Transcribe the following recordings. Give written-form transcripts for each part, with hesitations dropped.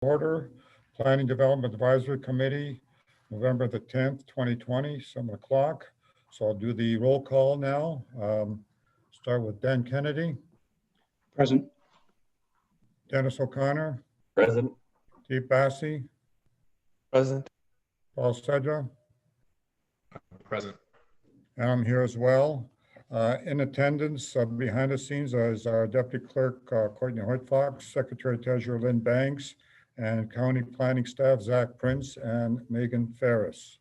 Order, Planning Development Advisory Committee, November the 10th, 2020, 7 o'clock. So I'll do the roll call now. Start with Dan Kennedy, Present. Dennis O'Connor, Present. Deep Bassi, Present. Paul Sedra, Present. and I'm here as well. In attendance behind the scenes is our Deputy Clerk, Courtney Hoyt-Fox, Secretary Treasurer Lynn Banks, and County Planning Staff, Zach Prince and Megan Ferris.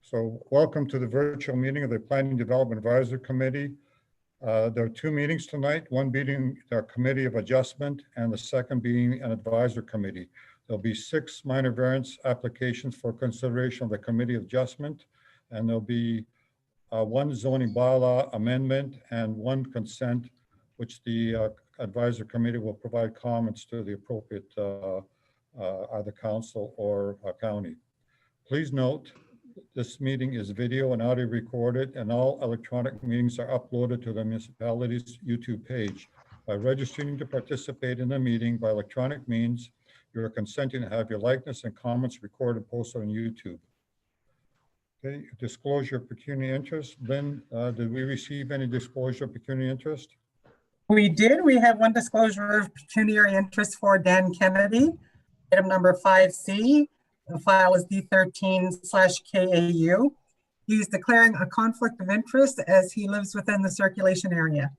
So welcome to the virtual meeting of the Planning Development Advisory Committee. There are two meetings tonight, one being the Committee of Adjustment and the second being an Advisory Committee. There'll be 6 minor variance applications for consideration of the Committee of Adjustment, and there'll be one zoning bylaw amendment and one consent, which the Advisory Committee will provide comments to the appropriate either council or county. Please note, this meeting is video and audio recorded, and all electronic meetings are uploaded to the municipality's YouTube page. By registering to participate in the meeting by electronic means, you are consenting to have your likeness and comments recorded and posted on YouTube. Okay, disclosure of pecuniary interest. Lynn, did we receive any disclosure of pecuniary interest? We did. We have one disclosure of pecuniary interest for Dan Kennedy, item number 5C. The file is D13/KAU. He's declaring a conflict of interest as he lives within the circulation area.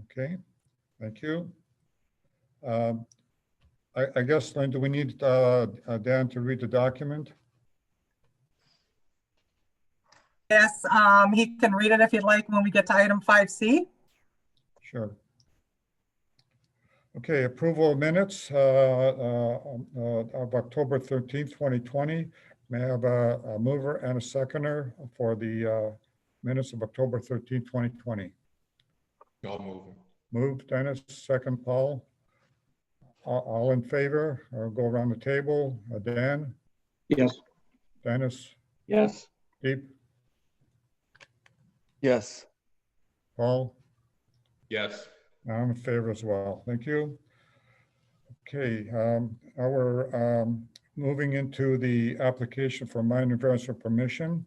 Okay, thank you. I guess, Lynn, do we need Dan to read the document? Yes, he can read it if you'd like when we get to item 5C. Sure. Okay, approval of minutes of October 13th, 2020. May I have a mover and a seconder for the minutes of October 13th, 2020? I'll move. Move, Dennis, second, Paul. All in favor? I'll go around the table. Dan? Yes. Dennis? Yes. Deep? Yes. Paul? Yes. I'm in favor as well. Thank you. Okay, we're moving into the application for minor variance for permission.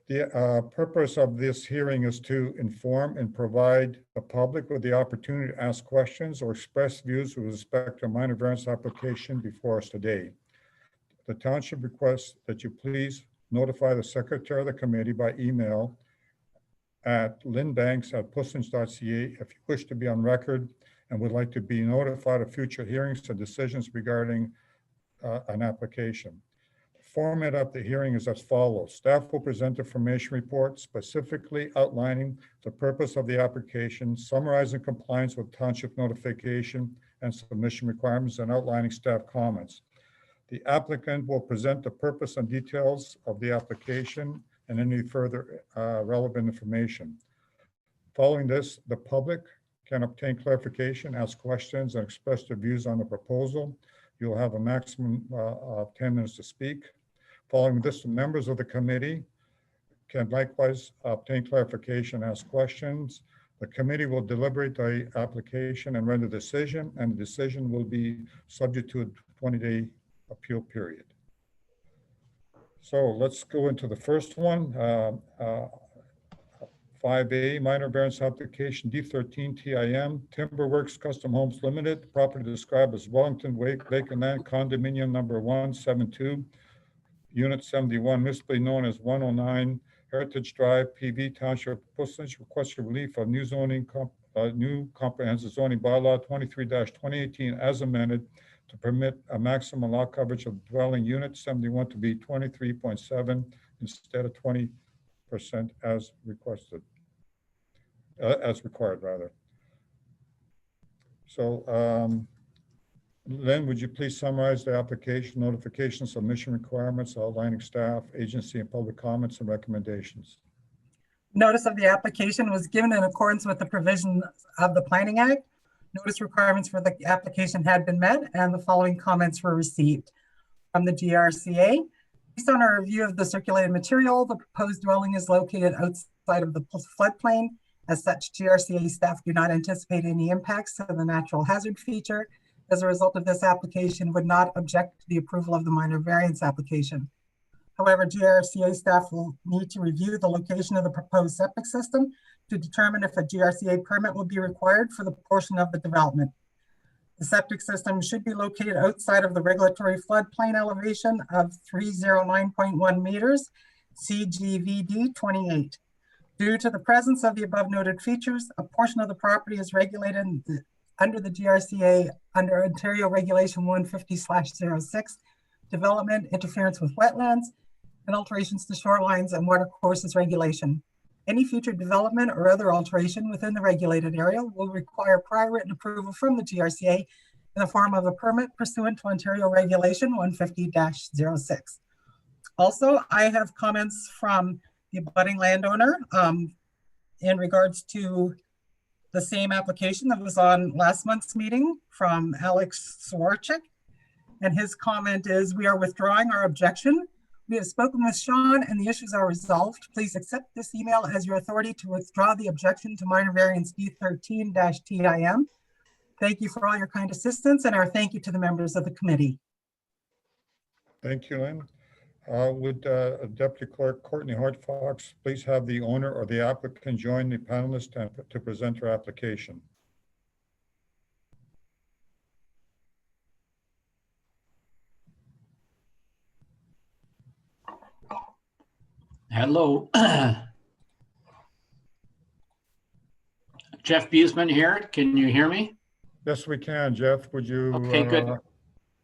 The purpose of this hearing is to inform and provide the public with the opportunity to ask questions or express views with respect to a minor variance application before us today. The township requests that you please notify the secretary of the committee by email at lynnbanks@puslinch.ca if you wish to be on record and would like to be notified of future hearings and decisions regarding an application. The format of the hearing is as follows. Staff will present information report specifically outlining the purpose of the application, summarizing compliance with township notification and submission requirements, and outlining staff comments. The applicant will present the purpose and details of the application and any further relevant information. Following this, the public can obtain clarification, ask questions, and express their views on the proposal. You'll have a maximum of 10 minutes to speak. Following this, the members of the committee can likewise obtain clarification, ask questions. The committee will deliberate the application and render a decision, and the decision will be subject to a 20-day appeal period. So let's go into the first one. 5A, minor variance application D13 TIM, Timberworks Custom Homes Limited, property described as Wellington Vacant Land Condominium number 172, Unit 71, municipally known as 109 Heritage Drive, PV Township, Puslinch, requested relief of new zoning, new comprehensive zoning bylaw 23-2018 as amended to permit a maximum lot coverage of dwelling unit 71 to be 23.7 instead of 20% as requested, as required rather. So Lynn, would you please summarize the application, notification, submission requirements, outlining staff, agency, and public comments and recommendations? Notice of the application was given in accordance with the provisions of the Planning Act. Notice requirements for the application had been met, and the following comments were received from the GRCA. Based on our review of the circulated material, the proposed dwelling is located outside of the floodplain. As such, GRCA staff do not anticipate any impacts to the natural hazard feature. as a result of this application would not object to the approval of the minor variance application. However, GRCA staff will need to review the location of the proposed septic system to determine if a GRCA permit will be required for the portion of the development. The septic system should be located outside of the regulatory floodplain elevation of 309.1 meters, CGVD 28. Due to the presence of the above noted features, a portion of the property is regulated under the GRCA under Ontario Regulation 150/06, development, interference with wetlands, and alterations to shorelines and watercourses regulation. Any future development or other alteration within the regulated area will require prior written approval from the GRCA in the form of a permit pursuant to Ontario Regulation 150/06. Also, I have comments from the abutting landowner in regards to the same application that was on last month's meeting from Alex Swarchik. And his comment is, we are withdrawing our objection. We have spoken with Sean and the issues are resolved. Please accept this email as your authority to withdraw the objection to minor variance D13-TIM. Thank you for all your kind assistance and our thank you to the members of the committee. Thank you, Lynn. Would Deputy Clerk Courtney Hart-Fox please have the owner or the applicant join the panelists to present her application? Hello. Jeff Buseman here. Can you hear me? Yes, we can. Jeff, would you? Okay, good.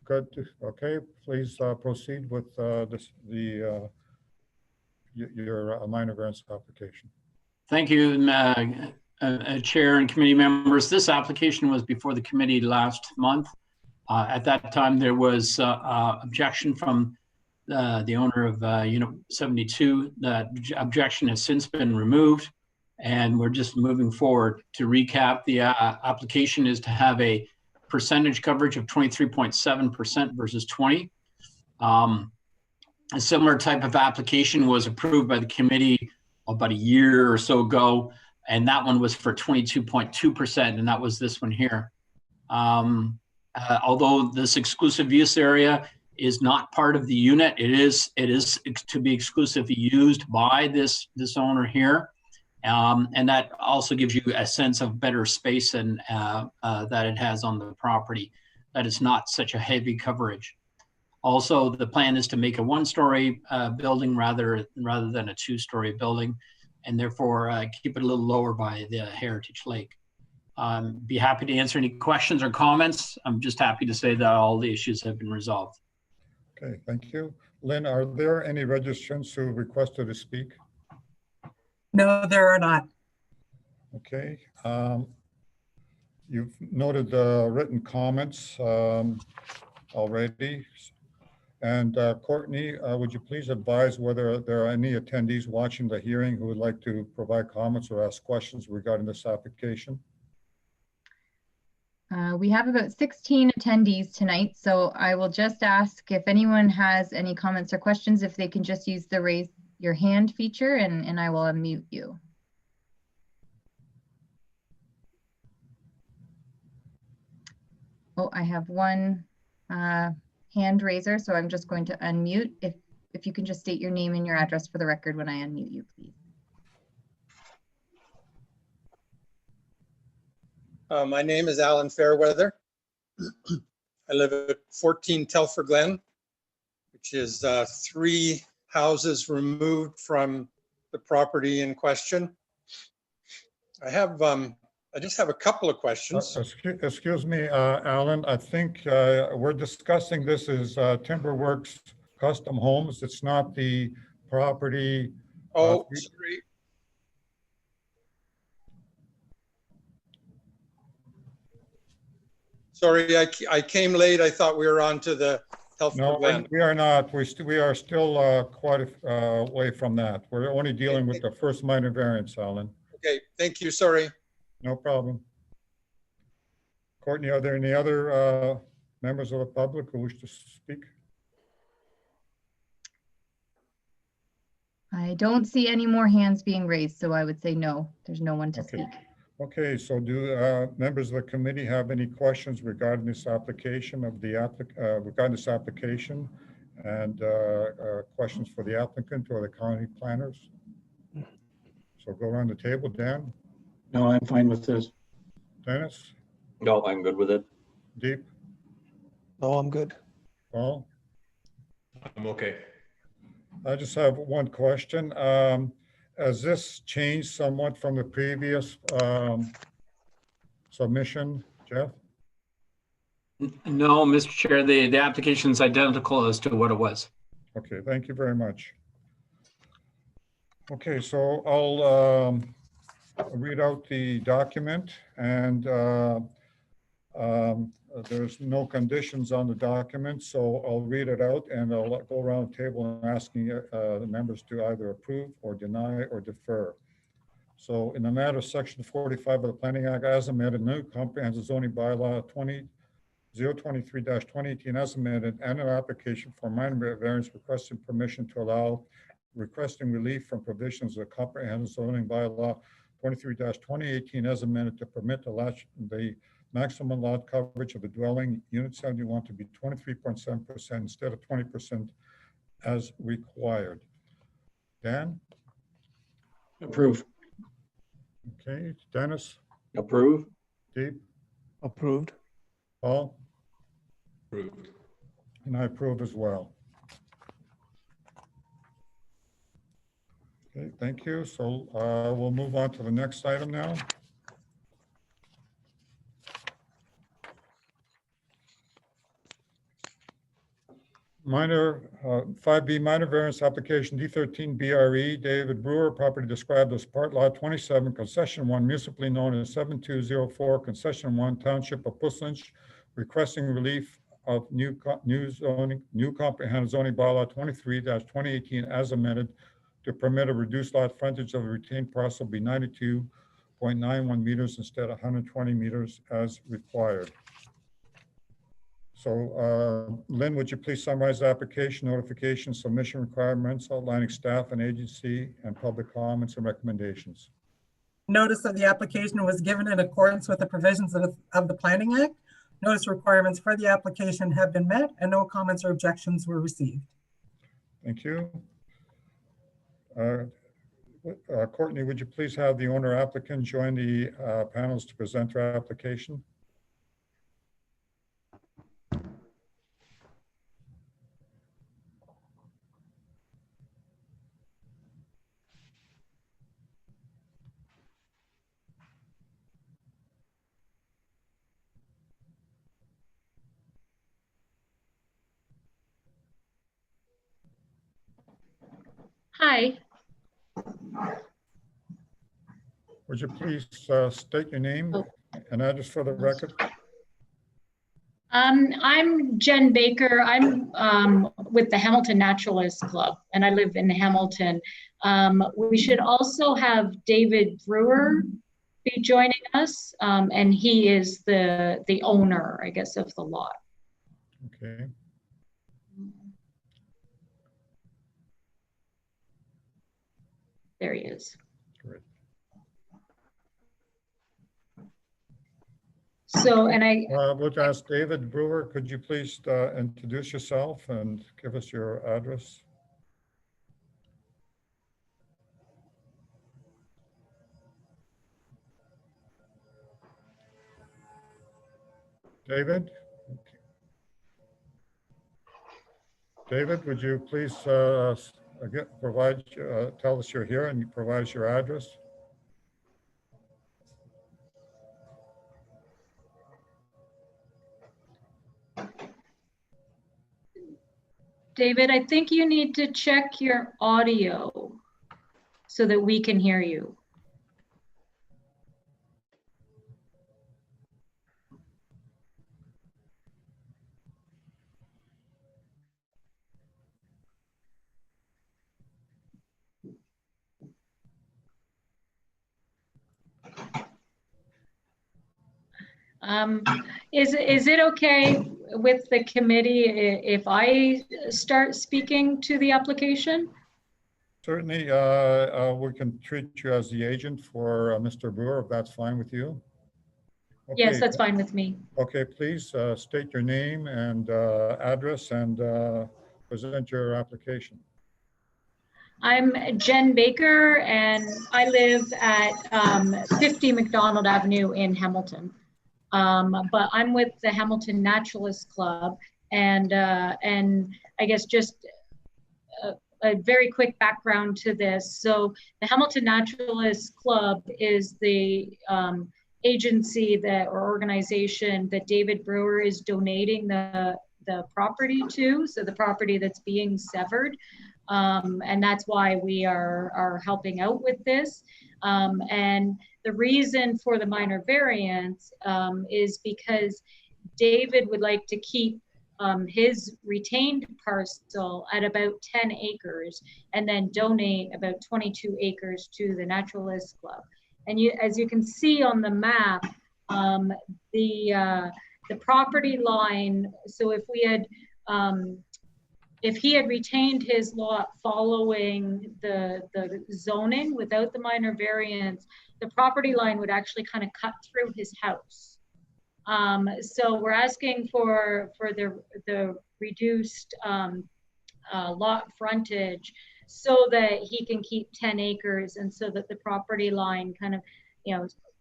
Good. Okay, please proceed with your minor variance application. Thank you, Chair and committee members. This application was before the committee last month. At that time, there was objection from the owner of Unit 72. That objection has since been removed, and we're just moving forward. To recap, the application is to have a percentage coverage of 23.7% versus 20. A similar type of application was approved by the committee about a year or so ago, and that one was for 22.2%, and that was this one here. Although this exclusive use area is not part of the unit, it is to be exclusively used by this owner here. And that also gives you a sense of better space and that it has on the property, that it's not such a heavy coverage. Also, the plan is to make a one-story building rather than a two-story building, and therefore keep it a little lower by the Heritage Lake. Be happy to answer any questions or comments. I'm just happy to say that all the issues have been resolved. Okay, thank you. Lynn, are there any registrants who requested to speak? No, there are not. Okay. You've noted the written comments already. And Courtney, would you please advise whether there are any attendees watching the hearing who would like to provide comments or ask questions regarding this application? We have about 16 attendees tonight, so I will just ask if anyone has any comments or questions, if they can just use the raise your hand feature, and I will unmute you. Oh, I have one hand raiser, so I'm just going to unmute. If you can just state your name and your address for the record when I unmute you, please. My name is Alan Fairweather. I live at 14 Telfer Glen, which is 3 houses removed from the property in question. I just have a couple of questions. Excuse me, Alan, I think we're discussing this as Timberworks Custom Homes. It's not the property. Oh, sorry. Sorry, I came late. I thought we were on to the Telfer No, Glen. we are not. We are still quite away from that. We're only dealing with the first minor variance, Alan. Okay, thank you. Sorry. No problem. Courtney, are there any other members of the public who wish to speak? I don't see any more hands being raised, so I would say no, there's no one to speak. Okay, so do members of the committee have any questions regarding this application regarding this application and questions for the applicant or the county planners? So go around the table. Dan, No, I'm fine with this. Dennis, No, I'm good with it. Deep, No, I'm good. Paul? I'm okay. I just have one question. Has this changed somewhat from the previous submission, Jeff? No, Mr. Chair, the application is identical as to what it was. Okay, thank you very much. Okay, so I'll read out the document, and there's no conditions on the document, so I'll read it out and I'll go around the table and asking the members to either approve or deny or defer. So in the matter of section 45 of the Planning Act as amended, new comprehensive zoning bylaw 023-2018 as amended, and an application for minor variance requesting permission to allow requesting relief from provisions of the comprehensive zoning bylaw 23-2018 as amended to permit the maximum lot coverage of the dwelling unit 71 to be 23.7% instead of 20% as required. Dan? Approve. Okay, Dennis? Approve. Deep? Approved. Paul? Approved. And I approve as well. Okay, thank you. So we'll move on to the next item now. Minor, 5B minor variance application D13 BRE, David Brewer, property described as part lot 27, concession 1, municipally known as 7204, concession 1, township of Puslinch, requesting relief of new comprehensive zoning bylaw 23-2018 as amended to permit a reduced lot frontage of the retained parcel be 92.91 meters instead of 120 meters as required. So Lynn, would you please summarize the application, notification, submission requirements, outlining staff and agency and public comments and recommendations? Notice of the application was given in accordance with the provisions of the Planning Act. Notice requirements for the application have been met and no comments or objections were received. Thank you. Courtney, would you please have the owner applicant join the panels to present their application? Hi, Would you please state your name Oh. and address for the record? I'm Jen Baker. I'm with the Hamilton Naturalist Club, and I live in Hamilton. We should also have David Brewer be joining us, and he is the owner, I guess, of the lot. Okay. There he is. Great. So, and I, We'll ask David Brewer, could you please introduce yourself and give us your address? David? David, would you please provide, tell us you're here and provide us your address? David, I think you need to check your audio so that we can hear you. Is it okay with the committee if I start speaking to the application? Certainly, we can treat you as the agent for Mr. Brewer, if that's fine with you. Yes, Okay, that's fine with me. Okay, please state your name and address and present your application. I'm Jen Baker and I live at 50 McDonald Avenue in Hamilton. But I'm with the Hamilton Naturalist Club, and I guess just a very quick background to this. So the Hamilton Naturalist Club is the agency that or organization that David Brewer is donating the property to, so the property that's being severed. And that's why we are helping out with this. And the reason for the minor variance is because David would like to keep his retained parcel at about 10 acres and then donate about 22 acres to the Naturalist Club. And as you can see on the map, the property line, so if we had if he had retained his lot following the zoning without the minor variance, the property line would actually kind of cut through his house. So we're asking for the reduced lot frontage so that he can keep 10 acres and so that the property line kind of,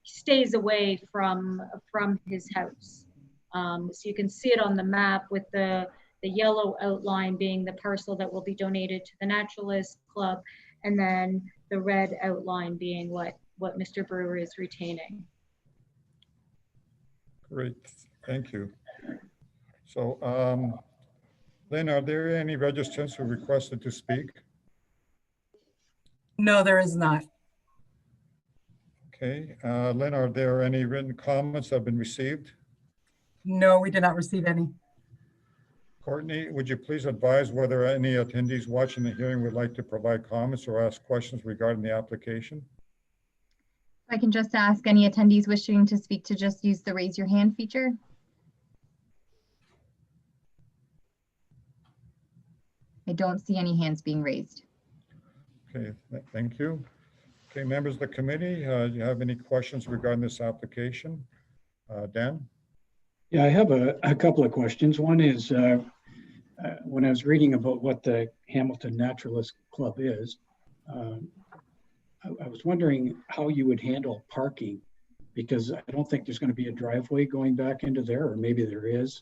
stays away from his house. So you can see it on the map with the yellow outline being the parcel that will be donated to the Naturalist Club, and then the red outline being what Mr. Brewer is retaining. Great, thank you. So, Lynn, are there any registrants who requested to speak? No, there is not. Okay, Lynn, are there any written comments that have been received? No, we did not receive any. Courtney, would you please advise whether any attendees watching the hearing would like to provide comments or ask questions regarding the application? I can just ask any attendees wishing to speak to just use the raise your hand feature. I don't see any hands being raised. Okay, thank you. Okay, members of the committee, do you have any questions regarding this application? Dan? Yeah, I have a couple of questions. One is, when I was reading about what the Hamilton Naturalist Club is, I was wondering how you would handle parking, because I don't think there's going to be a driveway going back into there, or maybe there is.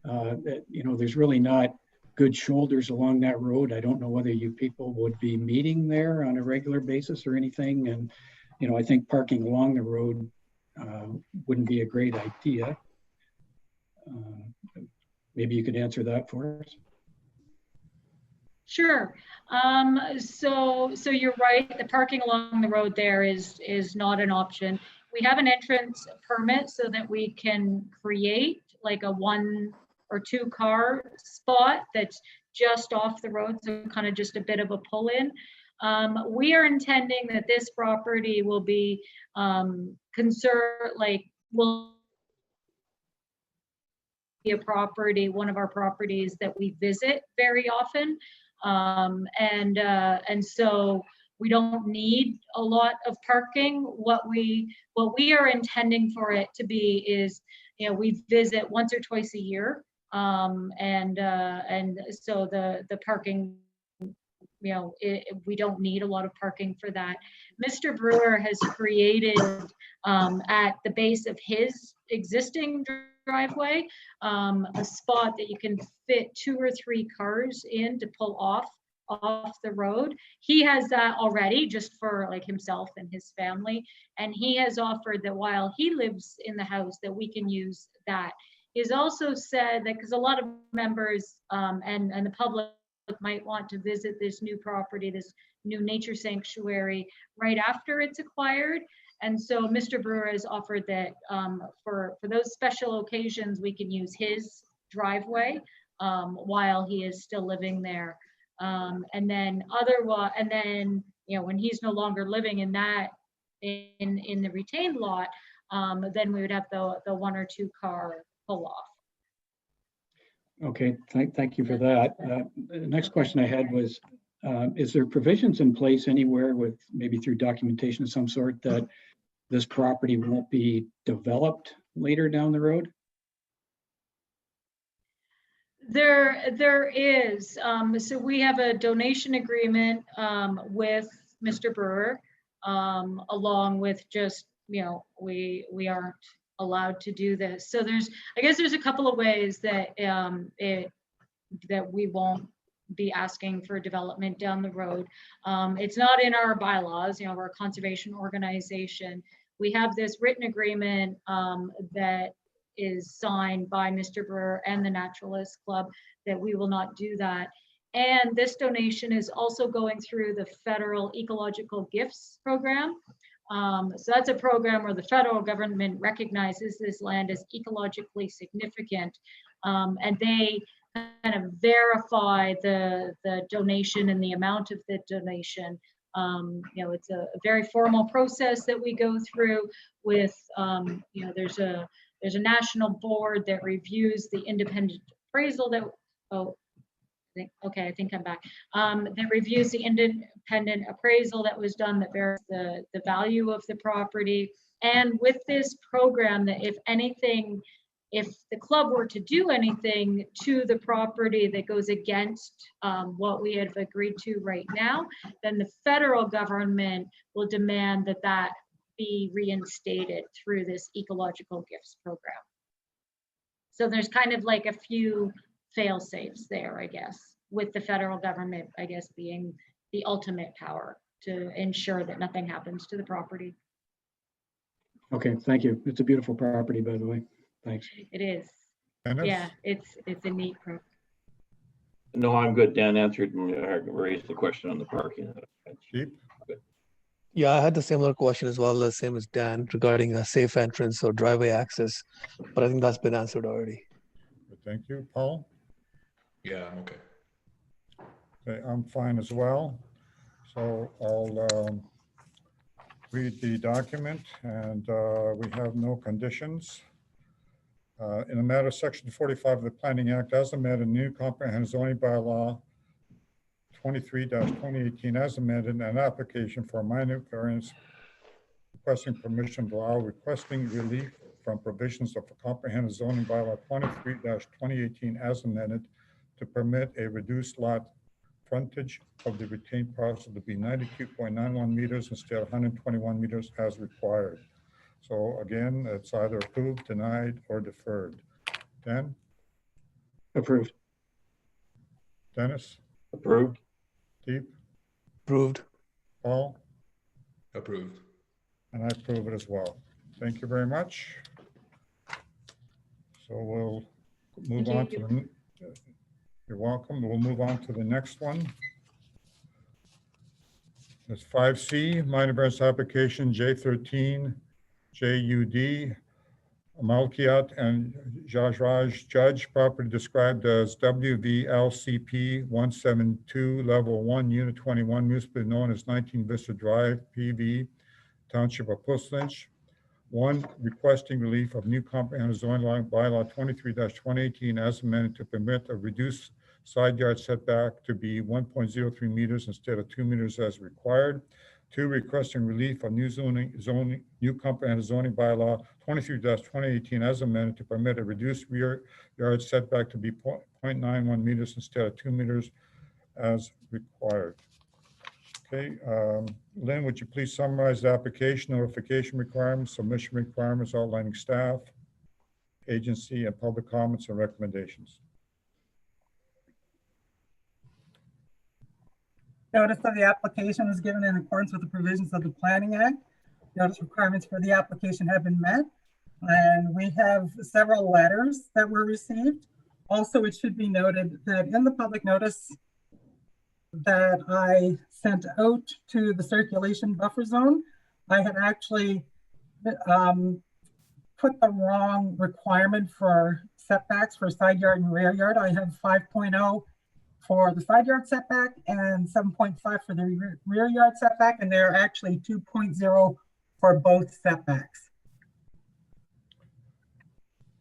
There's really not good shoulders along that road. I don't know whether you people would be meeting there on a regular basis or anything. And, I think parking along the road wouldn't be a great idea. Maybe you could answer that for us. Sure. So you're right. The parking along the road there is not an option. We have an entrance permit so that we can create like a 1 or 2 car spot that's just off the road, so kind of just a bit of a pull-in. We are intending that this property will be will be a property, one of our properties that we visit very often. And so we don't need a lot of parking. What we are intending for it to be is, we visit once or twice a year. And so the parking, we don't need a lot of parking for that. Mr. Brewer has created at the base of his existing driveway a spot that you can fit 2 or 3 cars in to pull off the road. He has that already just for like himself and his family, and he has offered that while he lives in the house that we can use that. He's also said that because a lot of members and the public might want to visit this new property, this new nature sanctuary right after it's acquired. And so Mr. Brewer has offered that for those special occasions, we can use his driveway while he is still living there. And then when he's no longer living in that, in the retained lot, then we would have the 1 or 2 car pull off. Okay, thank you for that. The next question I had was, Is there provisions in place anywhere with maybe through documentation of some sort that this property won't be developed later down the road? There is. So we have a donation agreement with Mr. Brewer, along with just, we aren't allowed to do this. So I guess there's a couple of ways that that we won't be asking for development down the road. It's not in our bylaws, we're a conservation organization. We have this written agreement that is signed by Mr. Brewer and the Naturalist Club that we will not do that. And this donation is also going through the federal ecological gifts program. So that's a program where the federal government recognizes this land as ecologically significant, and they kind of verify the donation and the amount of the donation. It's a very formal process that we go through with, there's a national board that reviews the independent appraisal that, I think I'm back. That reviews the independent appraisal that was done that verifies the value of the property. And with this program, that if anything, if the club were to do anything to the property that goes against what we have agreed to right now, then the federal government will demand that be reinstated through this ecological gifts program. So there's kind of like a few fail safes there, I guess, with the federal government, I guess, being the ultimate power to ensure that nothing happens to the property. Okay, thank you. It's a beautiful property, by the way. Thanks. It is. Dennis? Yeah, it's a neat program. No, I'm good. Dan answered and raised the question on the parking. Keep? Yeah, I had the similar question as well, the same as Dan, regarding a safe entrance or driveway access, but I think that's been answered already. Thank you. Paul? Yeah, I'm okay. Okay, I'm fine as well. So I'll read the document, and we have no conditions. In the matter of Section 45 of the Planning Act, as amended, new comprehensive zoning bylaw 23-2018 as amended, an application for a minor variance requesting permission to allow requesting relief from provisions of the comprehensive zoning bylaw 23-2018 as amended to permit a reduced lot frontage of the retained parcel to be 92.91 meters instead of 121 meters as required. So again, it's either approved, denied, or deferred. Dan? Approved. Dennis? Approved. Deep? Approved. Paul? Approved. And I approve it as well. Thank you very much. So we'll move Thank on to you. you're welcome. We'll move on to the next one. It's 5C, minor variance application J13 JUD, Malkiat and Jajraj Judge, property described as WVLCP 172, Level 1, Unit 21, municipally known as 19 Vista Drive, PV, Township of Puslinch. 1, requesting relief of new comprehensive zoning bylaw 23-2018 as amended to permit a reduced side yard setback to be 1.03 meters instead of 2 meters as required. 2, requesting relief of new comprehensive zoning bylaw 23-2018 as amended to permit a reduced rear yard setback to be 0.91 meters instead of 2 meters as required. Okay, Lynn, would you please summarize the application, notification requirements, submission requirements, outlining staff, agency, and public comments and recommendations? Notice of the application was given in accordance with the provisions of the Planning Act. Notice requirements for the application have been met. And we have several letters that were received. Also, it should be noted that in the public notice that I sent out to the circulation buffer zone, I had actually put the wrong requirement for setbacks for side yard and rear yard. I have 5.0 for the side yard setback and 7.5 for the rear yard setback, and they're actually 2.0 for both setbacks.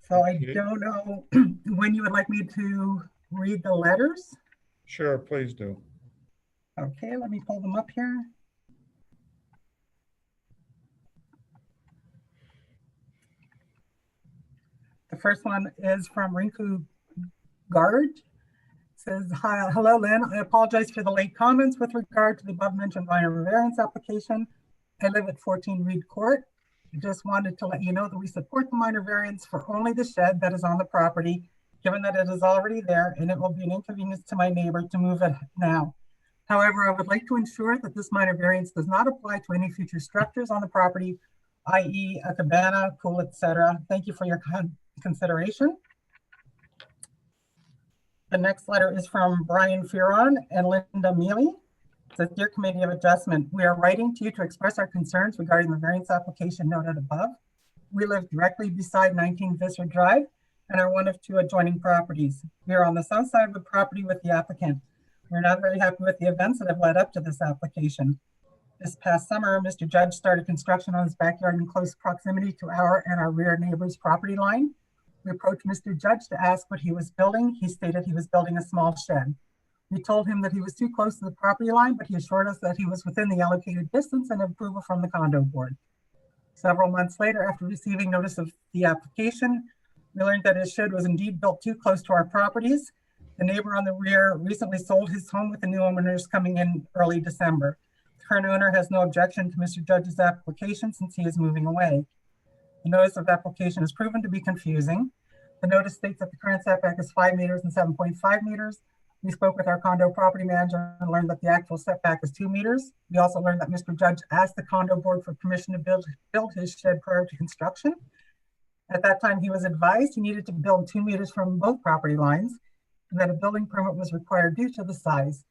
So I don't know when you would like me to read the letters. Sure, please do. Okay, let me pull them up here. The first one is from Rinku Garg. Says, hi, hello, Lynn. I apologize for the late comments with regard to the above mentioned minor variance application. I live at 14 Reed Court. I just wanted to let you know that we support the minor variance for only the shed that is on the property, given that it is already there and it will be an inconvenience to my neighbor to move it now. However, I would like to ensure that this minor variance does not apply to any future structures on the property, i.e. a cabana, pool, etc. Thank you for your consideration. The next letter is from Brian Fearon and Linda Mealy. It says, Dear Committee of Adjustment, we are writing to you to express our concerns regarding the variance application noted above. We live directly beside 19 Visser Drive and are one of 2 adjoining properties. We are on the south side of the property with the applicant. We're not very happy with the events that have led up to this application. This past summer, Mr. Judge started construction on his backyard in close proximity to our and our rear neighbor's property line. We approached Mr. Judge to ask what he was building. He stated he was building a small shed. We told him that he was too close to the property line, but he assured us that he was within the allocated distance and approval from the condo board. Several months later, after receiving notice of the application, we learned that his shed was indeed built too close to our properties. The neighbor on the rear recently sold his home with the new owners coming in early December. The current owner has no objection to Mr. Judge's application since he is moving away. The notice of application is proven to be confusing. The notice states that the current setback is 5 meters and 7.5 meters. We spoke with our condo property manager and learned that the actual setback is 2 meters. We also learned that Mr. Judge asked the condo board for permission to build his shed prior to construction. At that time, he was advised he needed to build 2 meters from both property lines and that a building permit was required due to the size.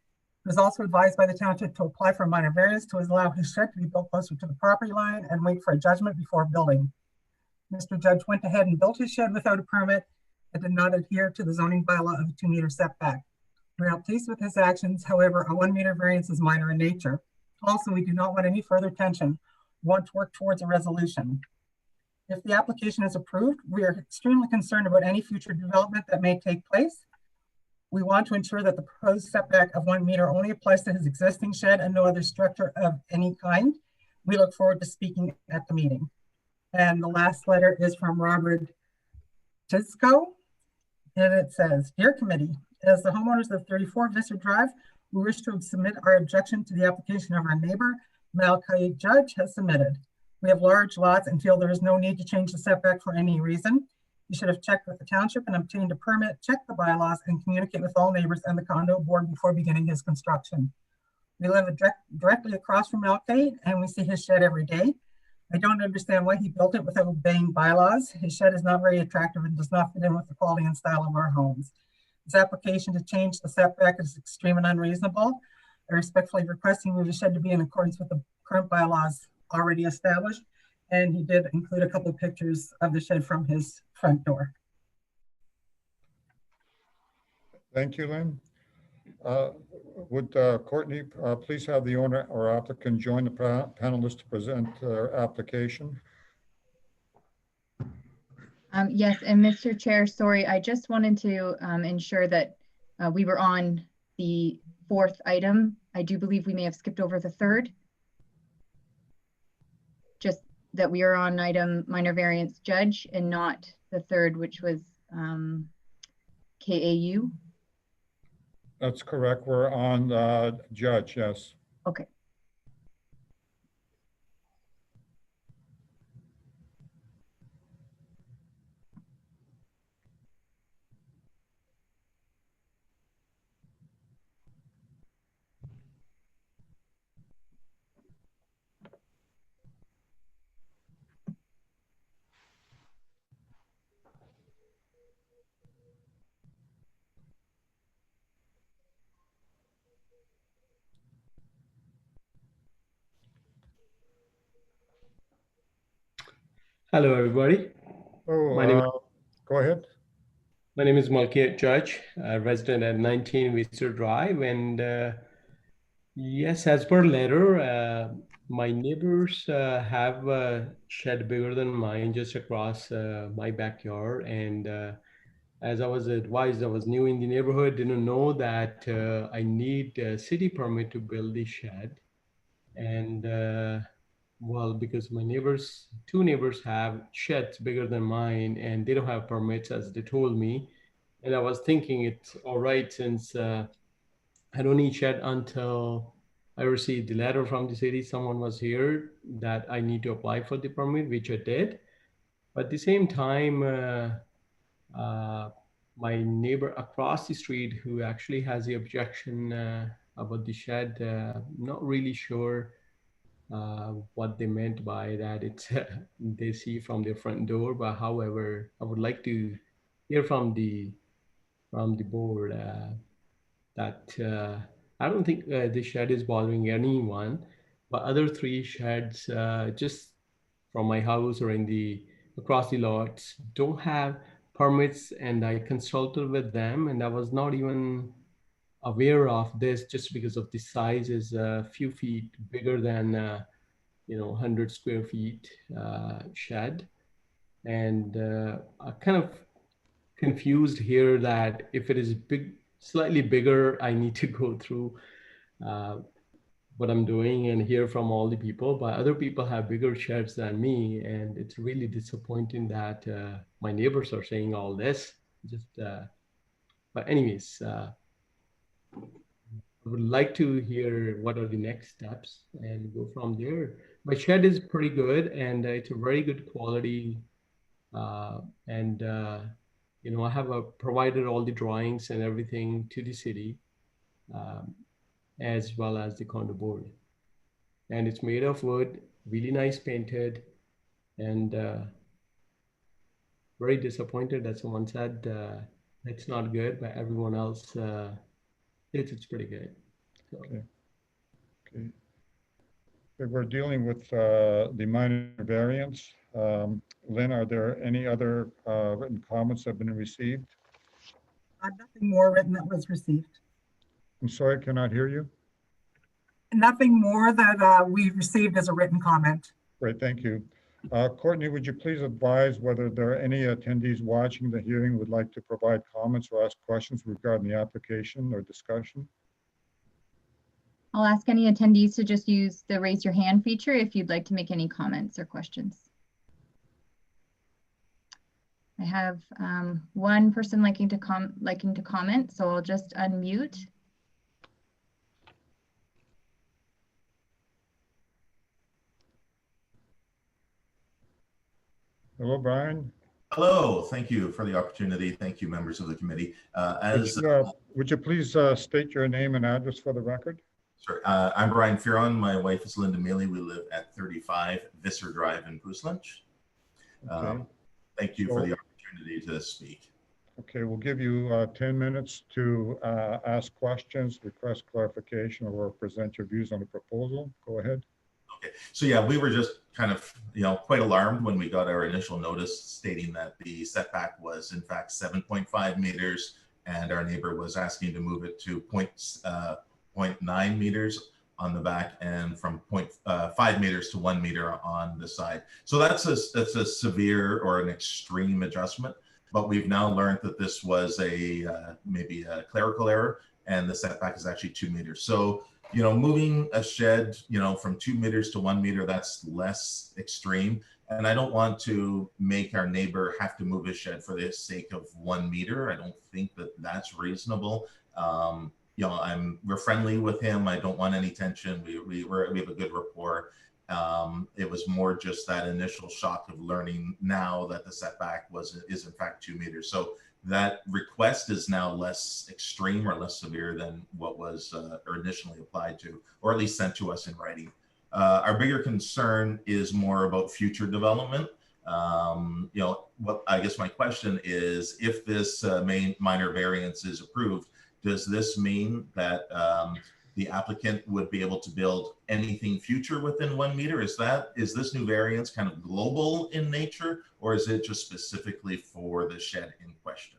He was also advised by the township to apply for a minor variance to allow his shed to be built closer to the property line and wait for a judgment before building. Mr. Judge went ahead and built his shed without a permit and did not adhere to the zoning bylaw of a 2 meter setback. We are pleased with his actions. However, a 1 meter variance is minor in nature. Also, we do not want any further tension. We want to work towards a resolution. If the application is approved, we are extremely concerned about any future development that may take place. We want to ensure that the proposed setback of 1 meter only applies to his existing shed and no other structure of any kind. We look forward to speaking at the meeting. And the last letter is from Robert Tisco, and it says, Dear Committee, as the homeowners of 34 Visser Drive, we wish to submit our objection to the application of our neighbor, Malachi Judge has submitted. We have large lots and feel there is no need to change the setback for any reason. You should have checked with the township and obtained a permit, check the bylaws, and communicate with all neighbors and the condo board before beginning his construction. We live directly across from Malkate and we see his shed every day. I don't understand why he built it without obeying bylaws. His shed is not very attractive and does not fit in with the quality and style of our homes. His application to change the setback is extreme and unreasonable. I respectfully request he move the shed to be in accordance with the current bylaws already established. And he did include a couple of pictures of the shed from his front door. Thank you, Lynn. Would Courtney please have the owner or applicant join the panelists to present their application? Yes, and Mr. Chair, sorry, I just wanted to ensure that we were on the 4th item. I do believe we may have skipped over the 3rd. Just that we are on item minor variance Judge and not the 3rd, which was KAU. That's correct. We're on Judge, yes. Okay. Hello, everybody. Oh, My name go ahead. My name is Malkate Judge, a resident at 19 Visser Drive. And yes, as per letter, my neighbors have a shed bigger than mine just across my backyard. And as I was advised, I was new in the neighborhood, didn't know that I need a city permit to build the shed. And well, because my neighbors, two neighbors have sheds bigger than mine and they don't have permits as they told me. And I was thinking it's all right since I don't need shed until I received the letter from the city. Someone was here that I need to apply for the permit, which I did. But at the same time, uh, my neighbor across the street who actually has the objection about the shed, not really sure what they meant by that. It's they see from their front door, but however, I would like to hear from the board that I don't think the shed is bothering anyone, but other three sheds just from my house or in the across the lots don't have permits, and I consulted with them, and I was not even aware of this just because of the size is a few feet bigger than 100 square feet shed. And I kind of confused here that if it is big, slightly bigger, I need to go through what I'm doing and hear from all the people, but other people have bigger sheds than me. And it's really disappointing that my neighbors are saying all this. But anyways, I would like to hear what are the next steps and go from there. My shed is pretty good and it's a very good quality. And I have provided all the drawings and everything to the city, as well as the condo board. And it's made of wood, really nice painted, and very disappointed that someone said it's not good, but everyone else it's pretty good. So. Okay. We're dealing with the minor variance. Lynn, are there any other written comments that have been received? Nothing more written that was received. I'm sorry, I cannot hear you. Nothing more that we received as a written comment. Great, thank you. Courtney, would you please advise whether there are any attendees watching the hearing who would like to provide comments or ask questions regarding the application or discussion? I'll ask any attendees to just use the raise your hand feature if you'd like to make any comments or questions. I have one person liking to comment, so I'll just unmute. Hello, Brian. Hello, thank you for the opportunity. Thank you, members of the committee. Would you please state your name and address for the record? Sure. I'm Brian Fearon. My wife is Linda Mealy. We live at 35 Visser Drive in Puslinch. Okay. Thank you for the opportunity to speak. Okay, we'll give you 10 minutes to ask questions, request clarification, or present your views on the proposal. Go ahead. Okay, so yeah, we were just kind of, quite alarmed when we got our initial notice stating that the setback was in fact 7.5 meters, and our neighbor was asking to move it to 0.9 meters on the back and from 0.5 meters to 1 meter on the side. So that's a severe or an extreme adjustment. But we've now learned that this was maybe a clerical error, and the setback is actually 2 meters. So, moving a shed, from 2 meters to 1 meter, that's less extreme. And I don't want to make our neighbor have to move his shed for the sake of 1 meter. I don't think that that's reasonable. We're friendly with him. I don't want any tension. We have a good rapport. It was more just that initial shock of learning now that the setback is in fact 2 meters. So that request is now less extreme or less severe than what was initially applied to, or at least sent to us in writing. Our bigger concern is more about future development. What I guess my question is, if this minor variance is approved, does this mean that the applicant would be able to build anything future within 1 meter? Is this new variance kind of global in nature, or is it just specifically for the shed in question?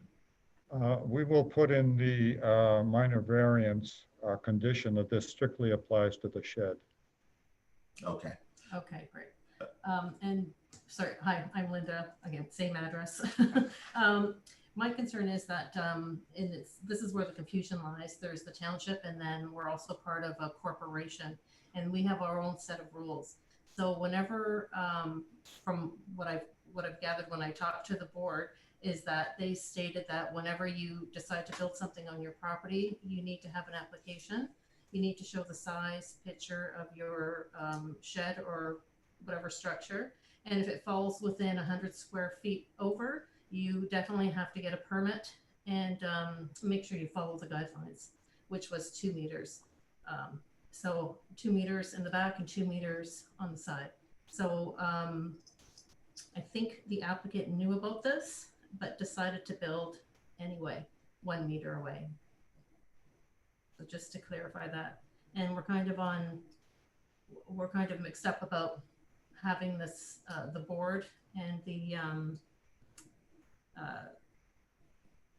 We will put in the minor variance condition that this strictly applies to the shed. Okay. Okay, great. And sorry, hi, I'm Linda, again, same address. My concern is that, this is where the confusion lies. There's the township, and then we're also part of a corporation, and we have our own set of rules. So whenever, from what I've gathered when I talked to the board, is that they stated that whenever you decide to build something on your property, you need to have an application. You need to show the size, picture of your shed or whatever structure. And if it falls within 100 square feet over, you definitely have to get a permit and make sure you follow the guidelines, which was 2 meters. So 2 meters in the back and 2 meters on the side. So I think the applicant knew about this, but decided to build anyway, 1 meter away. So just to clarify that. And we're kind of mixed up about having this, the board and the,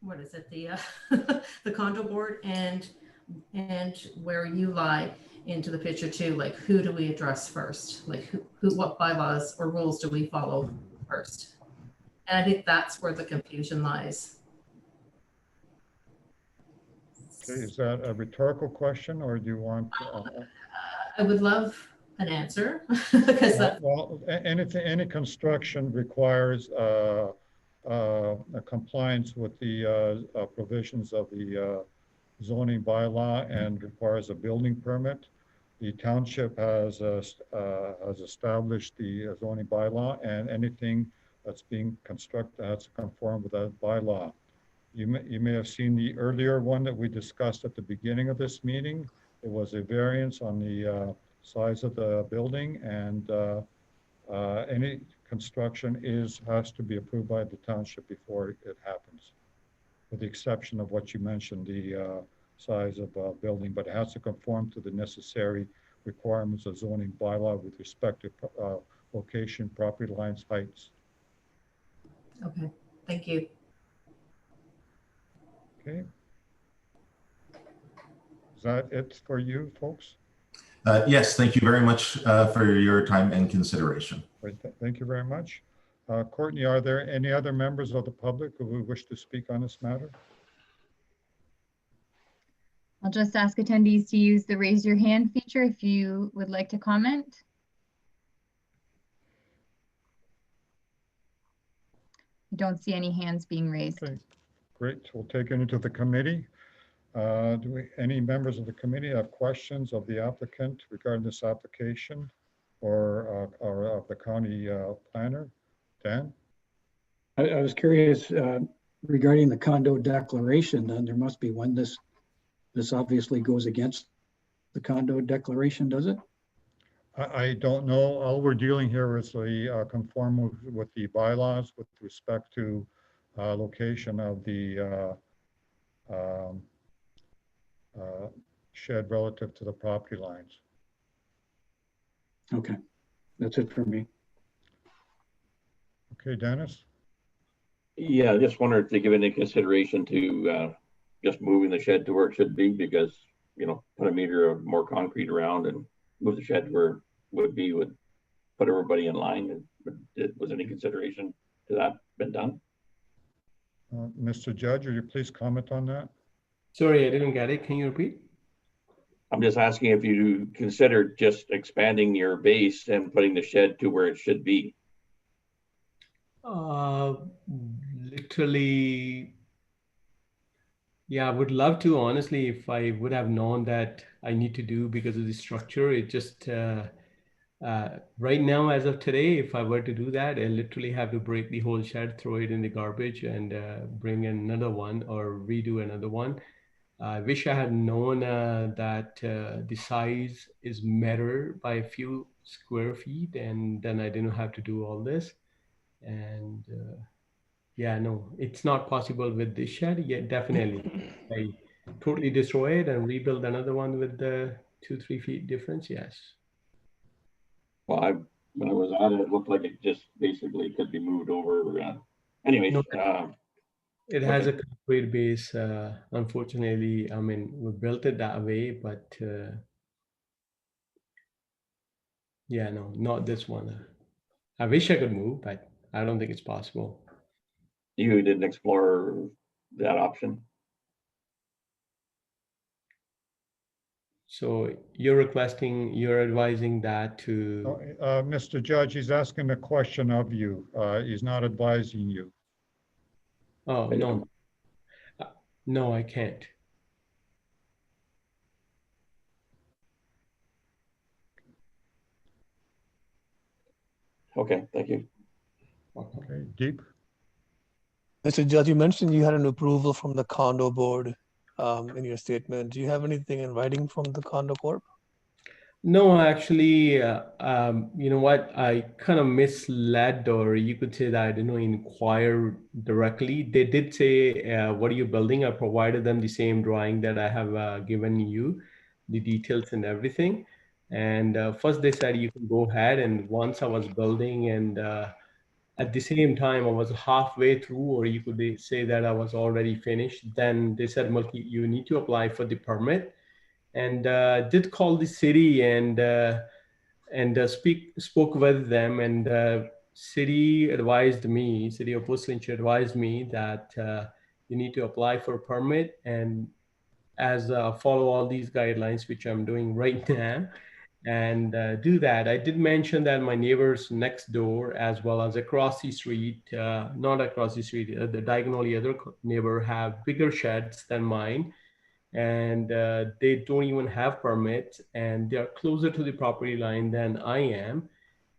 what is it? The, the condo board and where you lie into the picture too. Like, who do we address first? Like what bylaws or rules do we follow first? And I think that's where the confusion lies. Okay, is that a rhetorical question, or do you want? I would love an answer because Well, any construction requires a compliance with the provisions of the zoning bylaw and requires a building permit. The township has established the zoning bylaw, and anything that's being constructed has to conform with that bylaw. You may have seen the earlier one that we discussed at the beginning of this meeting. It was a variance on the size of the building, and any construction has to be approved by the township before it happens, with the exception of what you mentioned, the size of building, but it has to conform to the necessary requirements of zoning bylaw with respect to location, property lines, heights. okay, thank you. Okay. Is that it for you folks? Yes, thank you very much for your time and consideration. Great, thank you very much. Courtney, are there any other members of the public who would wish to speak on this matter? I'll just ask attendees to use the raise your hand feature if you would like to comment. I don't see any hands being raised. Okay, great. We'll take it into the committee. Any members of the committee have questions of the applicant regarding this application or of the county planner? Dan? I was curious regarding the condo declaration, and there must be one. This obviously goes against the condo declaration, does it? I don't know. All we're dealing here is the conform with the bylaws with respect to location of the shed relative to the property lines. Okay, that's it for me. Okay, Dennis? Yeah, I just wonder if they give any consideration to just moving the shed to where it should be, because, you know, put a meter of more concrete around and move the shed where it would put everybody in line. Was any consideration to that been done? Mr. Judge, will you please comment on that? Sorry, I didn't get it. Can you repeat? I'm just asking if you considered just expanding your base and putting the shed to where it should be. Literally, yeah, I would love to, honestly, if I would have known that I need to do because of the structure. It just, right now, as of today, if I were to do that, I literally have to break the whole shed, throw it in the garbage, and bring another one or redo another one. I wish I had known that the size is mattered by a few square feet, and then I didn't have to do all this. And yeah, no, it's not possible with this shed. Yeah, definitely. I totally destroy it and rebuild another one with the 2-3 feet difference. Yes. Well, when I was at it, it looked like it just basically could be moved over. Anyways, no, it has a concrete base. Unfortunately, I mean, we built it that way, but yeah, no, not this one. I wish I could move, but I don't think it's possible. you didn't explore that option? So you're advising that to, Mr. Judge, he's asking a question of you. He's not advising you. oh, no. No, I can't. Okay, thank you. Okay, Deep? Mr. Judge, you mentioned you had an approval from the condo board in your statement. Do you have anything in writing from the condo corp? No, actually, you know what? I kind of misled, or you could say that I didn't inquire directly. They did say, what are you building? I provided them the same drawing that I have given you, the details and everything. And first they said you can go ahead. And once I was building, and at the same time I was halfway through, or you could say that I was already finished, then they said, Mulki, you need to apply for the permit. And did call the city and spoke with them, and city of Whistling advised me that you need to apply for a permit and follow all these guidelines, which I'm doing right now, and do that. I did mention that my neighbors next door, as well as across the street, not across the street, the diagonally other neighbor, have bigger sheds than mine, and they don't even have permits, and they are closer to the property line than I am.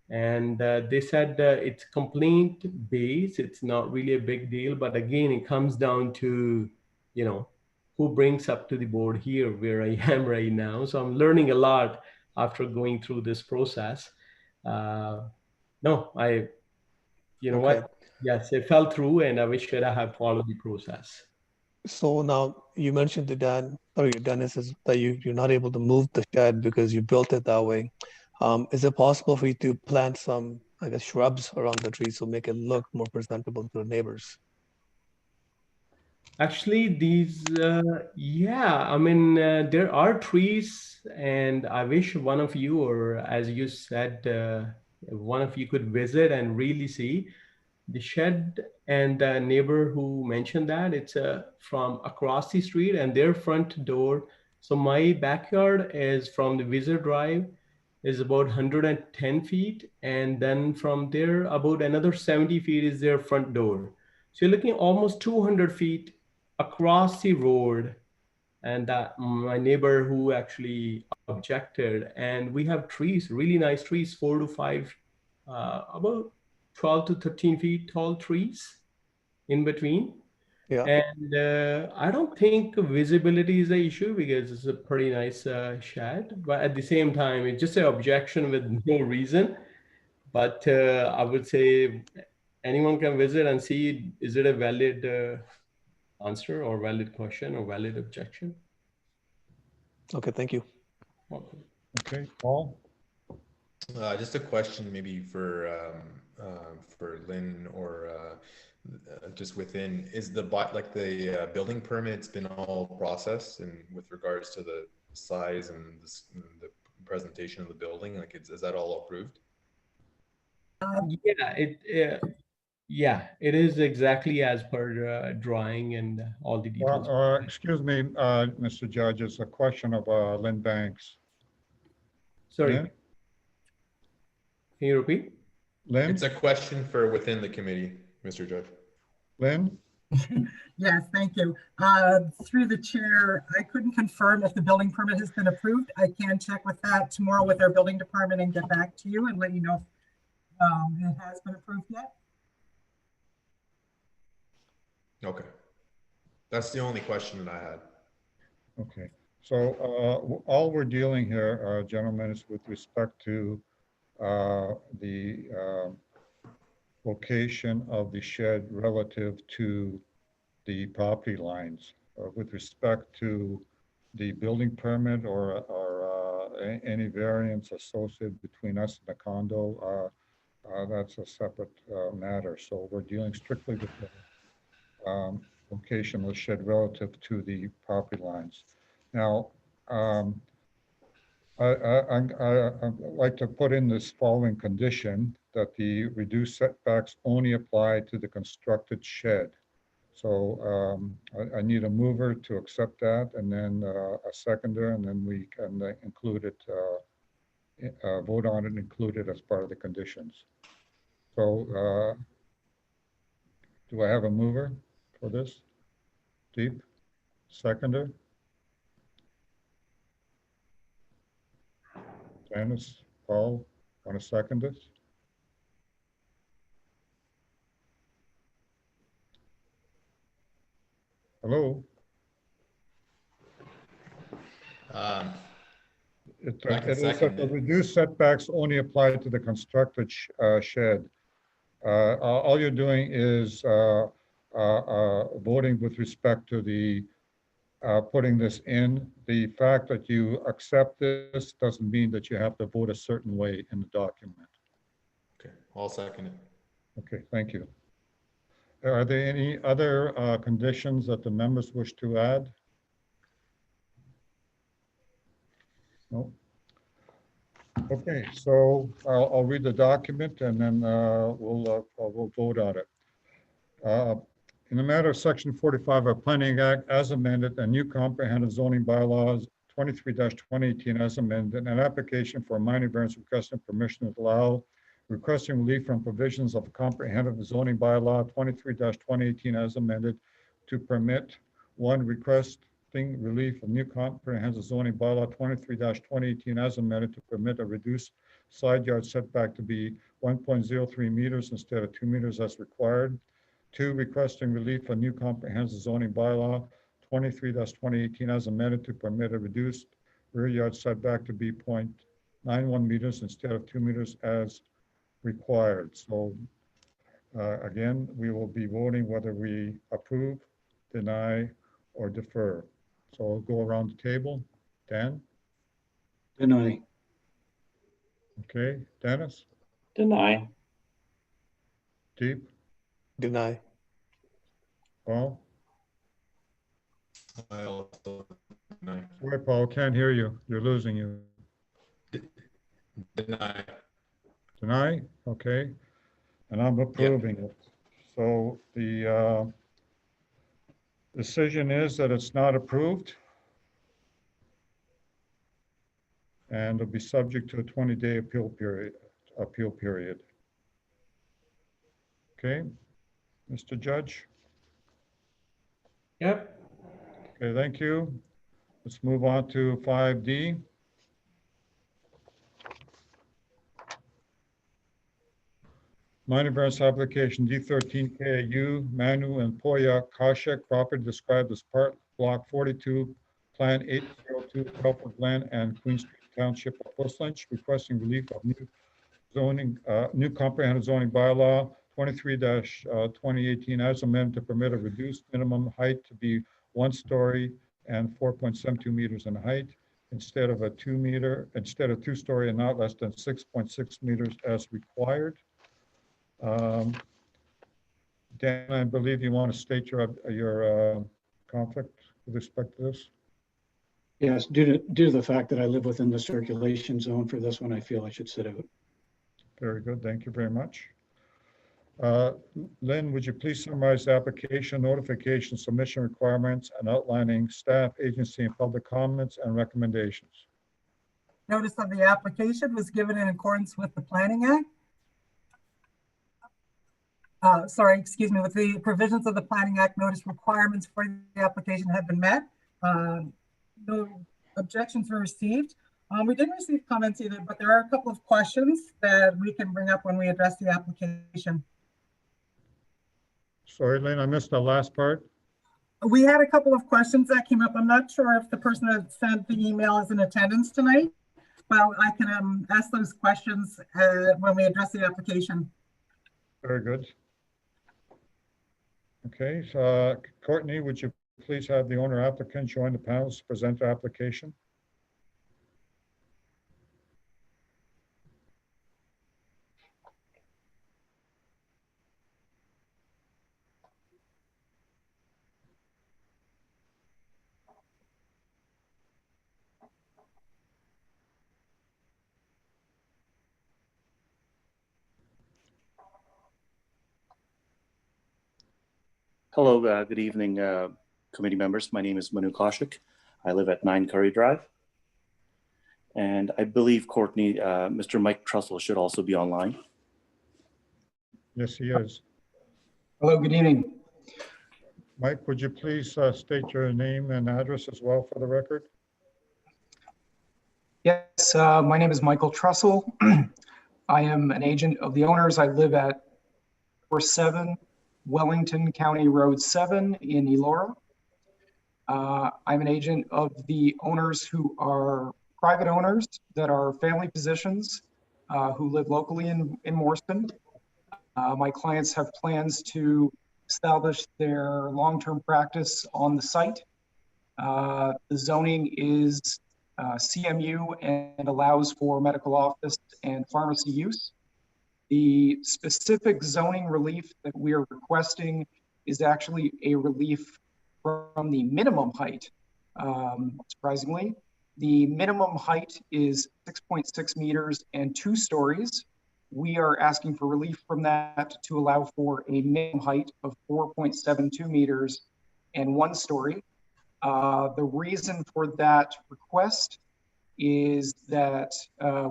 And they said it's complaint based. It's not really a big deal, but again, it comes down to, you know, who brings up to the board here where I am right now. So I'm learning a lot after going through this process. No, you know Okay. what? Yes, it fell through, and I wish that I had followed the process. So now you mentioned to Dennis, is that you're not able to move the shed because you built it that way. Is it possible for you to plant some, I guess, shrubs around the tree to make it look more presentable to the neighbors? Actually, these, yeah, I mean, there are trees, and I wish one of you, or as you said, one of you could visit and really see the shed. And the neighbor who mentioned that, it's from across the street and their front door. So my backyard is from the Visitor Drive is about 110 feet. And then from there, about another 70 feet is their front door. So you're looking almost 200 feet across the road. And that my neighbor who actually objected, and we have trees, really nice trees, 4 to 5, about 12 to 13 feet tall trees in between. Yeah. And I don't think visibility is the issue because it's a pretty nice shed, but at the same time, it's just an objection with no reason. But I would say anyone can visit and see, is it a valid answer or valid question or valid objection? Okay, thank you. Okay, Paul? Just a question maybe for Lynn, or just within, is the building permit's been all processed, and with regards to the size and the presentation of the building, like is that all approved? Yeah, it is exactly as per drawing and all the details. Excuse me, Mr. Judge, it's a question of Lynn Banks. Sorry. Lynn? Can you repeat? Lynn? It's a question for within the committee, Mr. Judge. Lynn? Yes, thank you. Through the chair, I couldn't confirm if the building permit has been approved. I can check with that tomorrow with our building department and get back to you and let you know if it has been approved yet. Okay. That's the only question that I had. Okay, so all we're dealing here, gentlemen, is with respect to the location of the shed relative to the property lines. With respect to the building permit or any variance associated between us and the condo, that's a separate matter. So we're dealing strictly with the location of the shed relative to the property lines. Now, I'd like to put in this following condition, that the reduced setbacks only apply to the constructed shed. So I need a mover to accept that, and then a seconder, and then we can include it, vote on it, and include it as part of the conditions. So do I have a mover for this? Deep? Seconder? Janice, Paul, want to second this? Hello? It I can is that second the it. reduced setbacks only apply to the constructed shed. All you're doing is voting with respect to the putting this in. The fact that you accept this doesn't mean that you have to vote a certain way in the document. Okay, I'll second it. Okay, thank you. Are there any other conditions that the members wish to add? No. Okay, so I'll read the document and then we'll vote on it. In the matter of Section 45 of Planning Act as amended, a new comprehensive zoning bylaws 23-2018 as amended, an application for a minor variance requesting permission to allow requesting relief from provisions of comprehensive zoning bylaw 23-2018 as amended to permit one requesting relief of new comprehensive zoning bylaw 23-2018 as amended to permit a reduced side yard setback to be 1.03 meters instead of 2 meters as required. Two, requesting relief for new comprehensive zoning bylaw 23-2018 as amended to permit a reduced rear yard setback to be 0.91 meters instead of 2 meters as required. So again, we will be voting whether we approve, deny, or defer. So I'll go around the table. Dan? Deny. Okay, Dennis? Deny. Deep? Deny. Paul? I also deny. Sorry, Paul, can't hear you. You're losing you. Deny. Deny? Okay. And I'm approving it. So the decision is that it's not approved. And it'll be subject to a 20-day appeal period. Okay, Mr. Judge? Yep. Okay, thank you. Let's move on to 5D. Minor variance application D13 KAU, Manu and Poya Kashek, property described as part block 42, plan 802, Telford Glen and Queen Street Township of West Lynch, requesting relief of new zoning, new comprehensive zoning bylaw 23-2018 as amended to permit a reduced minimum height to be 1 story and 4.72 meters in height instead of 2 story and not less than 6.6 meters as required. Dan, I believe you want to state your conflict with respect to this. Yes, due to the fact that I live within the circulation zone for this one, I feel I should sit out. Very good. Thank you very much. Lynn, would you please summarize the application, notification, submission requirements, and outlining staff, agency, and public comments and recommendations? Notice of the application was given in accordance with the Planning Act. With the provisions of the Planning Act, notice requirements for the application have been met. No objections were received. We didn't receive comments either, but there are a couple of questions that we can bring up when we address the application. Sorry, Lynn, I missed the last part. We had a couple of questions that came up. I'm not sure if the person that sent the email is in attendance tonight, but I can ask those questions when we address the application. Very good. Okay, so Courtney, would you please have the owner applicant join the panel to present the application? Hello, good evening, committee members. My name is Manu Kaushik. I live at 9 Curry Drive. And I believe Courtney, Mr. Mike Trussell should also be online. Yes, he is. Hello, good evening. Mike, would you please state your name and address as well for the record? Yes, my name is Michael Trussell. I am an agent of the owners. I live at 47 Wellington County Road 7 in Elora. I'm an agent of the owners who are private owners that are family physicians who live locally in Morriston. My clients have plans to establish their long-term practice on the site. The zoning is CMU and allows for medical office and pharmacy use. The specific zoning relief that we are requesting is actually a relief from the minimum height, surprisingly. The minimum height is 6.6 meters and 2 stories. We are asking for relief from that to allow for a minimum height of 4.72 meters and 1 story. The reason for that request is that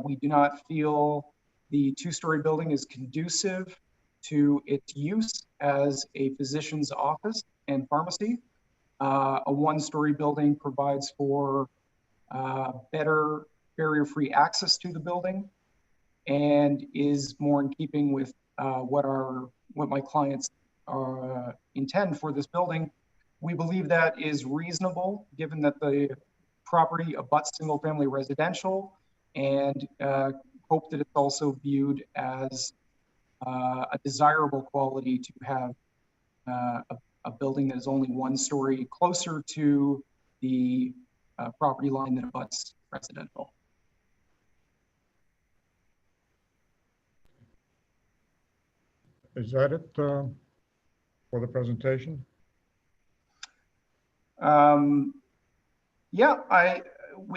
we do not feel the 2-story building is conducive to its use as a physician's office and pharmacy. A 1-story building provides for better barrier-free access to the building and is more in keeping with what my clients intend for this building. We believe that is reasonable given that the property abuts single-family residential, and hope that it's also viewed as a desirable quality to have a building that is only 1 story closer to the property line that abuts residential. Is that it for the presentation? Yeah,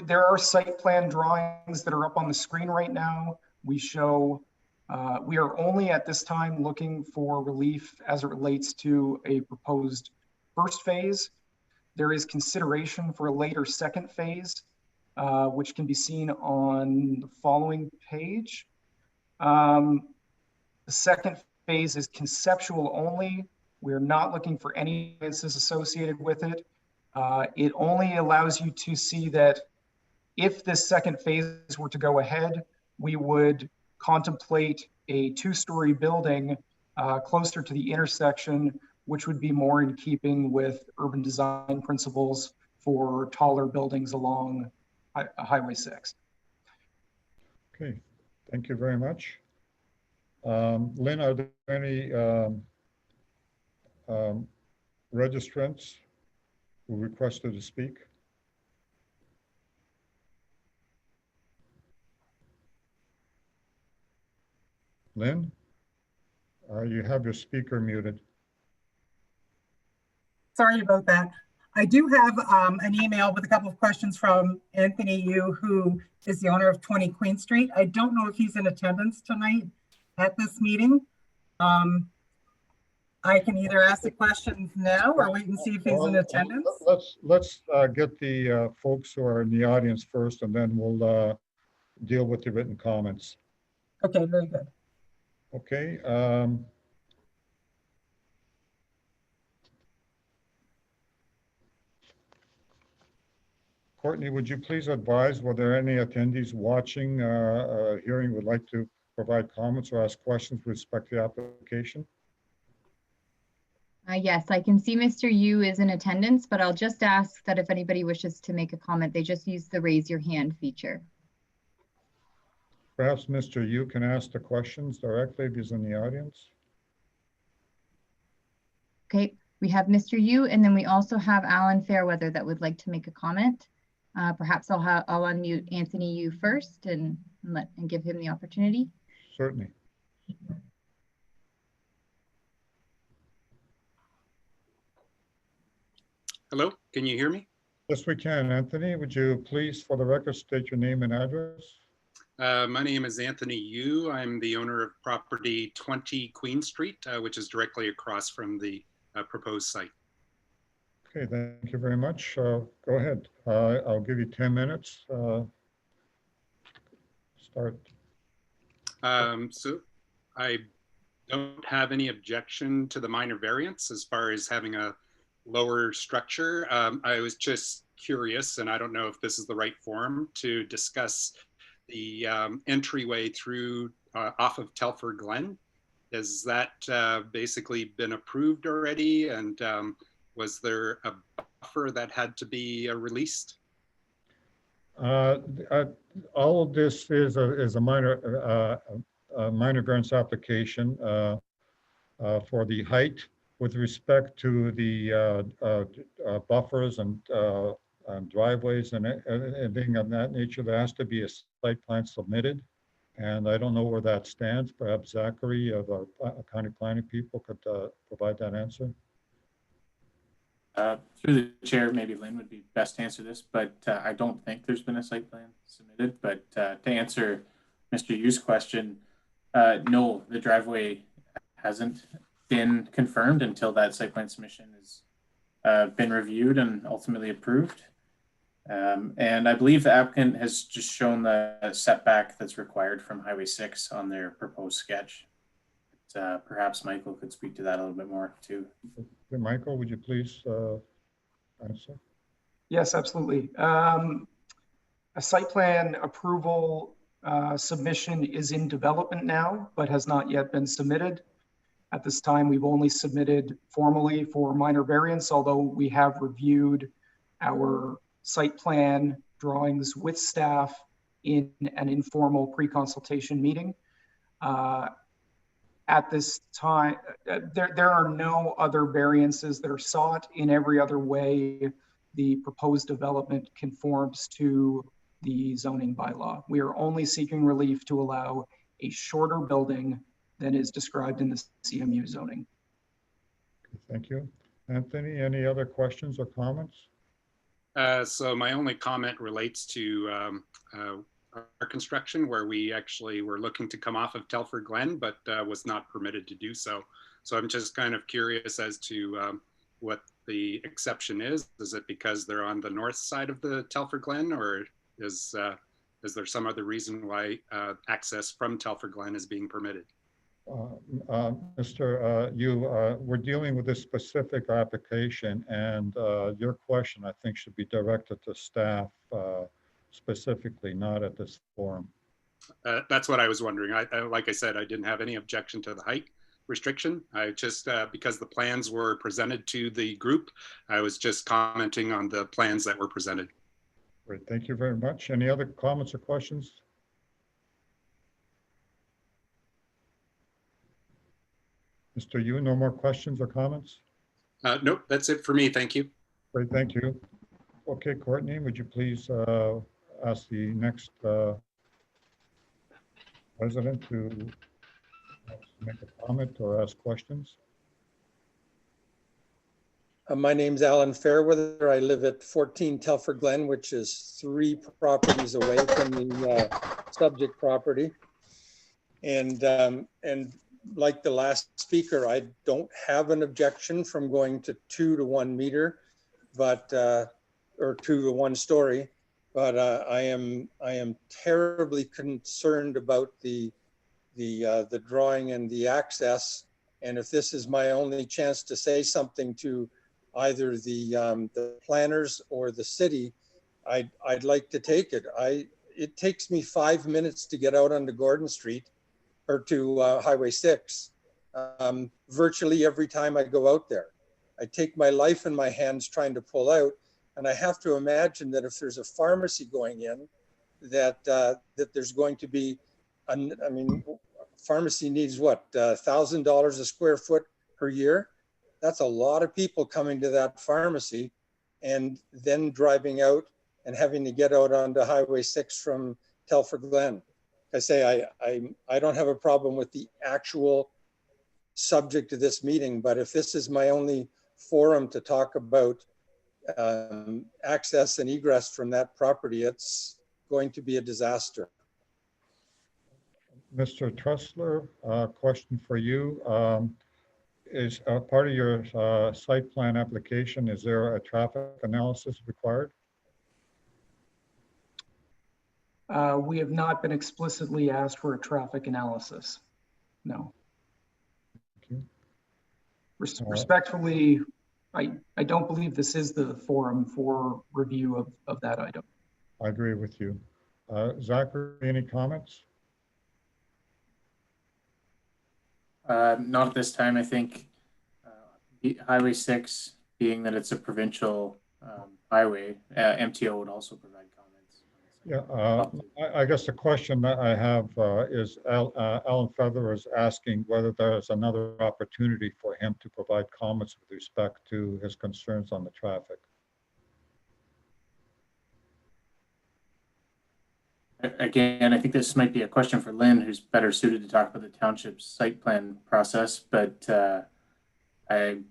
there are site plan drawings that are up on the screen right now. We show, we are only at this time looking for relief as it relates to a proposed first phase. There is consideration for a later second phase, which can be seen on the following page. The second phase is conceptual only. We're not looking for any expenses associated with it. It only allows you to see that if this second phase were to go ahead, we would contemplate a 2-story building closer to the intersection, which would be more in keeping with urban design principles for taller buildings along Highway 6. Okay, thank you very much. Lynn, are there any registrants who requested to speak? Lynn, you have your speaker muted. Sorry about that. I do have an email with a couple of questions from Anthony Yu, who is the owner of 20 Queen Street. I don't know if he's in attendance tonight at this meeting. I can either ask the questions now or wait and see if he's in attendance. Let's get the folks who are in the audience first, and then we'll deal with the written comments. Okay, very good. Okay. Courtney, would you please advise whether any attendees watching hearing would like to provide comments or ask questions with respect to the application? Yes, I can see Mr. Yu is in attendance, but I'll just ask that if anybody wishes to make a comment, they just use the raise your hand feature. Perhaps Mr. Yu can ask the questions directly if he's in the audience. Okay, we have Mr. Yu, and then we also have Alan Fairweather that would like to make a comment. Perhaps I'll unmute Anthony Yu first and give him the opportunity. Certainly. Hello, can you hear me? Yes, we can. Anthony, would you please, for the record, state your name and address? My name is Anthony Yu. I'm the owner of property 20 Queen Street, which is directly across from the proposed site. Okay, thank you very much. Go ahead. I'll give you 10 minutes. Start. So I don't have any objection to the minor variance as far as having a lower structure. I was just curious, and I don't know if this is the right forum to discuss the entryway through off of Telford Glen. Has that basically been approved already? And was there a buffer that had to be released? All of this is a minor variance application for the height with respect to the buffers and driveways and anything of that nature. There has to be a site plan submitted, and I don't know where that stands. Perhaps Zachary of our county planning people could provide that answer. Through the chair, maybe Lynn would be best to answer this, but I don't think there's been a site plan submitted. But to answer Mr. Yu's question, no, the driveway hasn't been confirmed until that site plan submission has been reviewed and ultimately approved. And I believe the applicant has just shown the setback that's required from Highway 6 on their proposed sketch. Perhaps Michael could speak to that a little bit more too. Okay, Michael, would you please answer? Yes, absolutely. A site plan approval submission is in development now, but has not yet been submitted. At this time, we've only submitted formally for minor variance, although we have reviewed our site plan drawings with staff in an informal pre-consultation meeting. At this time, there are no other variances that are sought. In every other way, the proposed development conforms to the zoning bylaw. We are only seeking relief to allow a shorter building than is described in the CMU zoning. Thank you. Anthony, any other questions or comments? So my only comment relates to our construction, where we actually were looking to come off of Telford Glen, but was not permitted to do so. So I'm just kind of curious as to what the exception is. Is it because they're on the north side of the Telford Glen, or is there some other reason why access from Telford Glen is being permitted? Mr. we're dealing with this specific application, and your question, I think, should be directed to staff specifically, not at this forum. That's what I was wondering. Like I said, I didn't have any objection to the height restriction. I just, because the plans were presented to the group, I was just commenting on the plans that were presented. Great, thank you very much. Any other comments or questions? Mr. Yu, no more questions or comments? Nope, that's it for me. Thank you. Great, thank you. Okay, Courtney, would you please ask the next resident to make a comment or ask questions? My name's Alan Fairweather. I live at 14 Telford Glen, which is 3 properties away from the subject property. And like the last speaker, I don't have an objection from going to 2 to 1 meter, but or 2 to 1 story. But I am terribly concerned about the drawing and the access. And if this is my only chance to say something to either the planners or the city, I'd like to take it. It takes me 5 minutes to get out onto Gordon Street or to Highway 6. Virtually every time I go out there, I take my life in my hands trying to pull out. And I have to imagine that if there's a pharmacy going in, that there's going to be, I mean, pharmacy needs what, $1,000 a square foot per year? That's a lot of people coming to that pharmacy and then driving out and having to get out onto Highway 6 from Telford Glen. I say I don't have a problem with the actual subject of this meeting, but if this is my only forum to talk about access and egress from that property, it's going to be a disaster. Mr. Tressler, question for you. is part of your site plan application, is there a traffic analysis required? We have not been explicitly asked for a traffic analysis. No. Okay. Respectfully, I don't believe this is the forum for review of that item. I agree with you. Zachary, any comments? Not at this time. I think Highway 6, being that it's a provincial highway, MTO would also provide comments. Yeah, I guess the question that I have is Alan Feather is asking whether there's another opportunity for him to provide comments with respect to his concerns on the traffic. Again, I think this might be a question for Lynn, who's better suited to talk about the township's site plan process, but I'm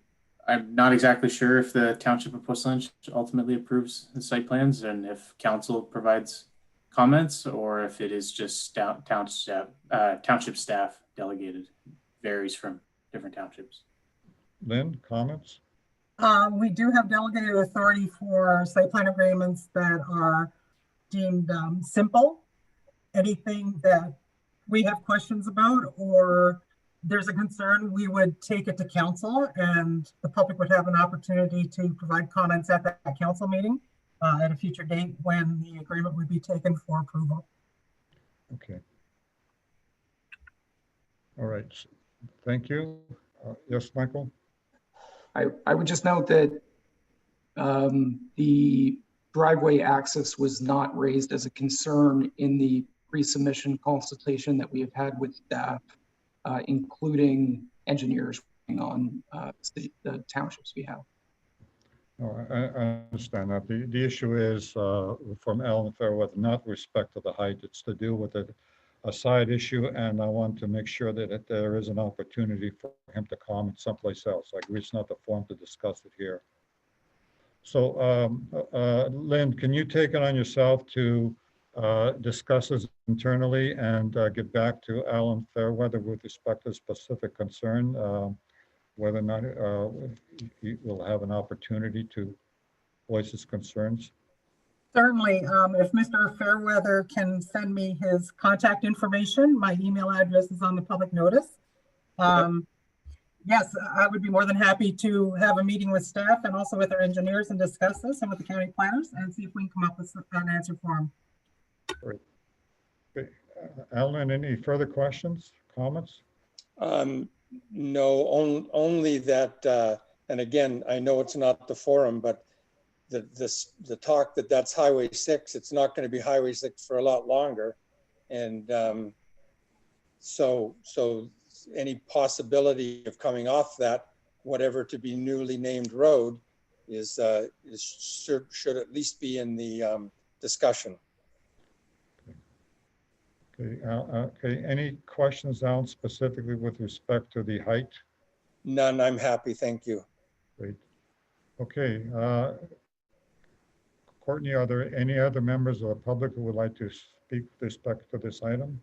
not exactly sure if the township of Porcelain ultimately approves the site plans and if council provides comments or if it is just township staff delegated. Varies from different townships. Lynn, comments? We do have delegated authority for site plan agreements that are deemed simple. Anything that we have questions about or there's a concern, we would take it to council and the public would have an opportunity to provide comments at that council meeting at a future date when the agreement would be taken for approval. Okay. All right. Thank you. Yes, Michael? I would just note that the driveway access was not raised as a concern in the pre-submission consultation that we have had with staff, including engineers working on the townships we have. No, I understand that. The issue is from Alan Fairweather, not respect to the height. It's to do with a side issue, and I want to make sure that there is an opportunity for him to comment someplace else. I agree it's not the forum to discuss it here. So, Lynn, can you take it on yourself to discuss this internally and get back to Alan Fairweather with respect to specific concern, whether or not he will have an opportunity to voice his concerns? Certainly, if Mr. Fairweather can send me his contact information, my email address is on the public notice. Yes, I would be more than happy to have a meeting with staff and also with our engineers and discuss this and with the county planners and see if we can come up with an answer for him. Great. Okay. Alan, any further questions, comments? No, only that, and again, I know it's not the forum, but the talk that's Highway 6, it's not going to be Highway 6 for a lot longer. And so any possibility of coming off that, whatever to be newly named road should at least be in the discussion. Okay, any questions, Alan, specifically with respect to the height? None, I'm happy, thank you. Great. Okay, Courtney, are there any other members of the public who would like to speak with respect to this item?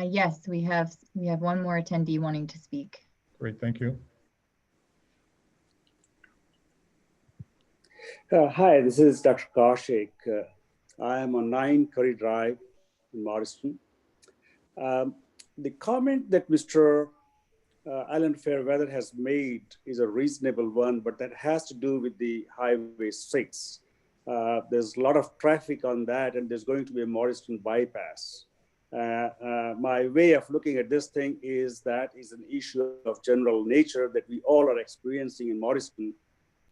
Yes, we have one more attendee wanting to speak. Great, thank you. Hi, this is Dr. Kaushik. I am on 9 Curry Drive in Morrison. The comment that Mr. Alan Fairweather has made is a reasonable one, but that has to do with the Highway 6. There's a lot of traffic on that, and there's going to be a Morrison bypass. My way of looking at this thing is that is an issue of general nature that we all are experiencing in Morrison.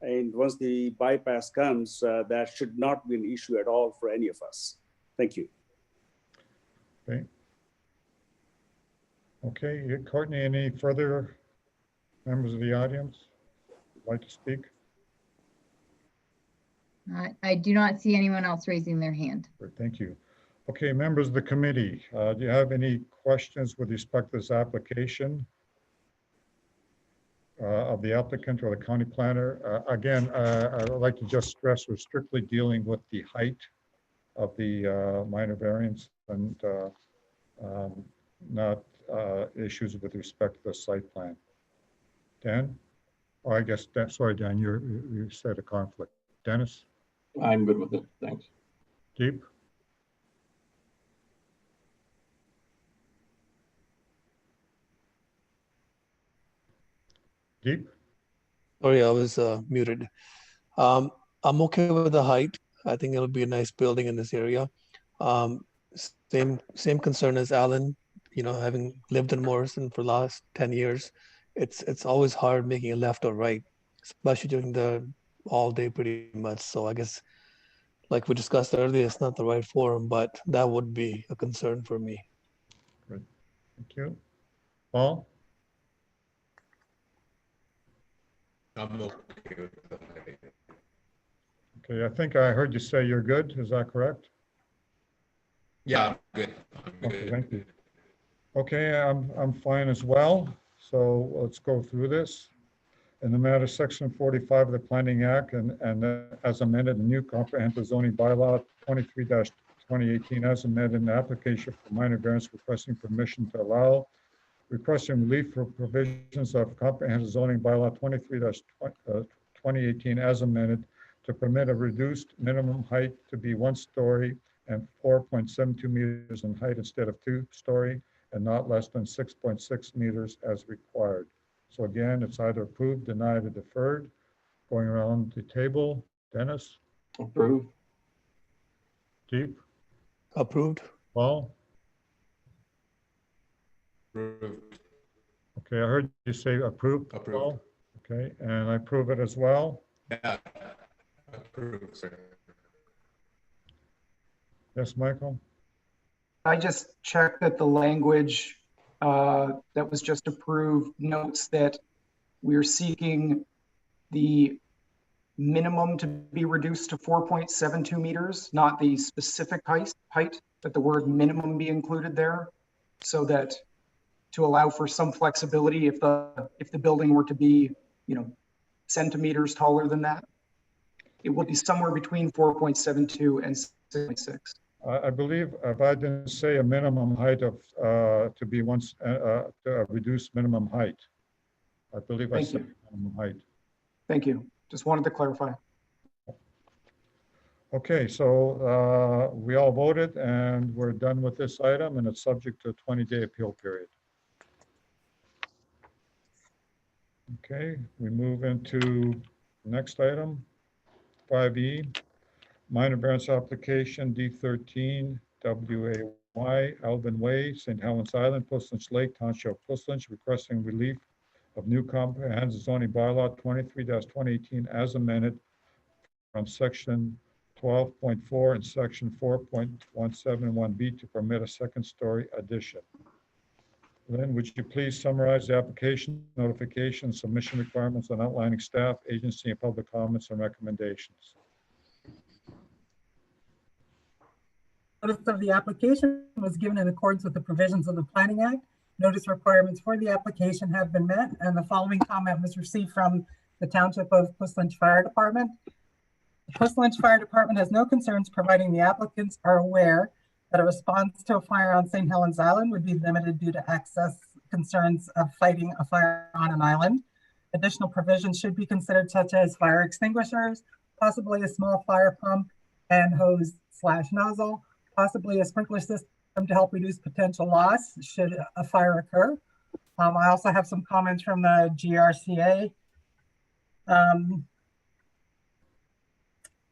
And once the bypass comes, that should not be an issue at all for any of us. Thank you. Okay. Okay, Courtney, any further members of the audience would like to speak? I do not see anyone else raising their hand. Great, thank you. Okay, members of the committee, do you have any questions with respect to this application of the applicant or the county planner? Again, I would like to just stress we're strictly dealing with the height of the minor variance and not issues with respect to the site plan. Dan? Oh, I guess that, sorry, Dan, you said a conflict. Dennis? I'm good with it. Thanks. Deep? Deep? Sorry, I was muted. I'm okay with the height. I think it'll be a nice building in this area. Same concern as Alan. You know, having lived in Morrison for the last 10 years, it's always hard making a left or right, especially during the all day pretty much. So I guess, like we discussed earlier, it's not the right forum, but that would be a concern for me. Good. Thank you. Paul? I'm okay with the height. Okay, I think I heard you say you're good. Is that correct? Yeah, I'm good. Okay, thank you. Okay, I'm fine as well. So let's go through this. In the matter section 45 of the Planning Act and as amended, the new comprehensive zoning bylaw 23-2018 as amended, an application for minor variance requesting permission to allow requesting relief for provisions of comprehensive zoning bylaw 23-2018 as amended to permit a reduced minimum height to be 1 story and 4.72 meters in height instead of 2-story and not less than 6.6 meters as required. So again, it's either approved, denied, or deferred. Going around the table, Dennis? Approved. Deep? Approved. Paul? Approved. Okay, I heard you say approved. Approved. Paul? Okay, and I approve it as well. Yeah, approved, sir. Yes, Michael? I just checked that the language that was just approved notes that we're seeking the minimum to be reduced to 4.72 meters, not the specific height, but the word minimum be included there, so that to allow for some flexibility if the building were to be, you know, centimeters taller than that. It will be somewhere between 4.72 and 6.6. I believe if I didn't say a minimum height of, to be once, reduced minimum height. I believe I Thank said you. minimum height. Thank you. Just wanted to clarify. Okay, so we all voted and we're done with this item and it's subject to a 20-day appeal period. Okay, we move into the next item, 5E. Minor variance application D13 WAY Alvin Way, St. Helens Island, Puslinch Lake, Township of Puslinch, requesting relief of new comprehensive zoning bylaw 23-2018 as amended from section 12.4 and section 4.171B to permit a second-story addition. Lynn, would you please summarize the application, notification, submission requirements, and outlining staff, agency, and public comments and recommendations? Notice of the application was given in accordance with the provisions of the Planning Act. Notice requirements for the application have been met, and the following comment was received from the Township of Puslinch Fire Department. The Puslinch Fire Department has no concerns, providing the applicants are aware that a response to a fire on St. Helens Island would be limited due to access concerns of fighting a fire on an island. Additional provisions should be considered, such as fire extinguishers, possibly a small fire pump and hose/nozzle, possibly a sprinkler system to help reduce potential loss should a fire occur. I also have some comments from the GRCA.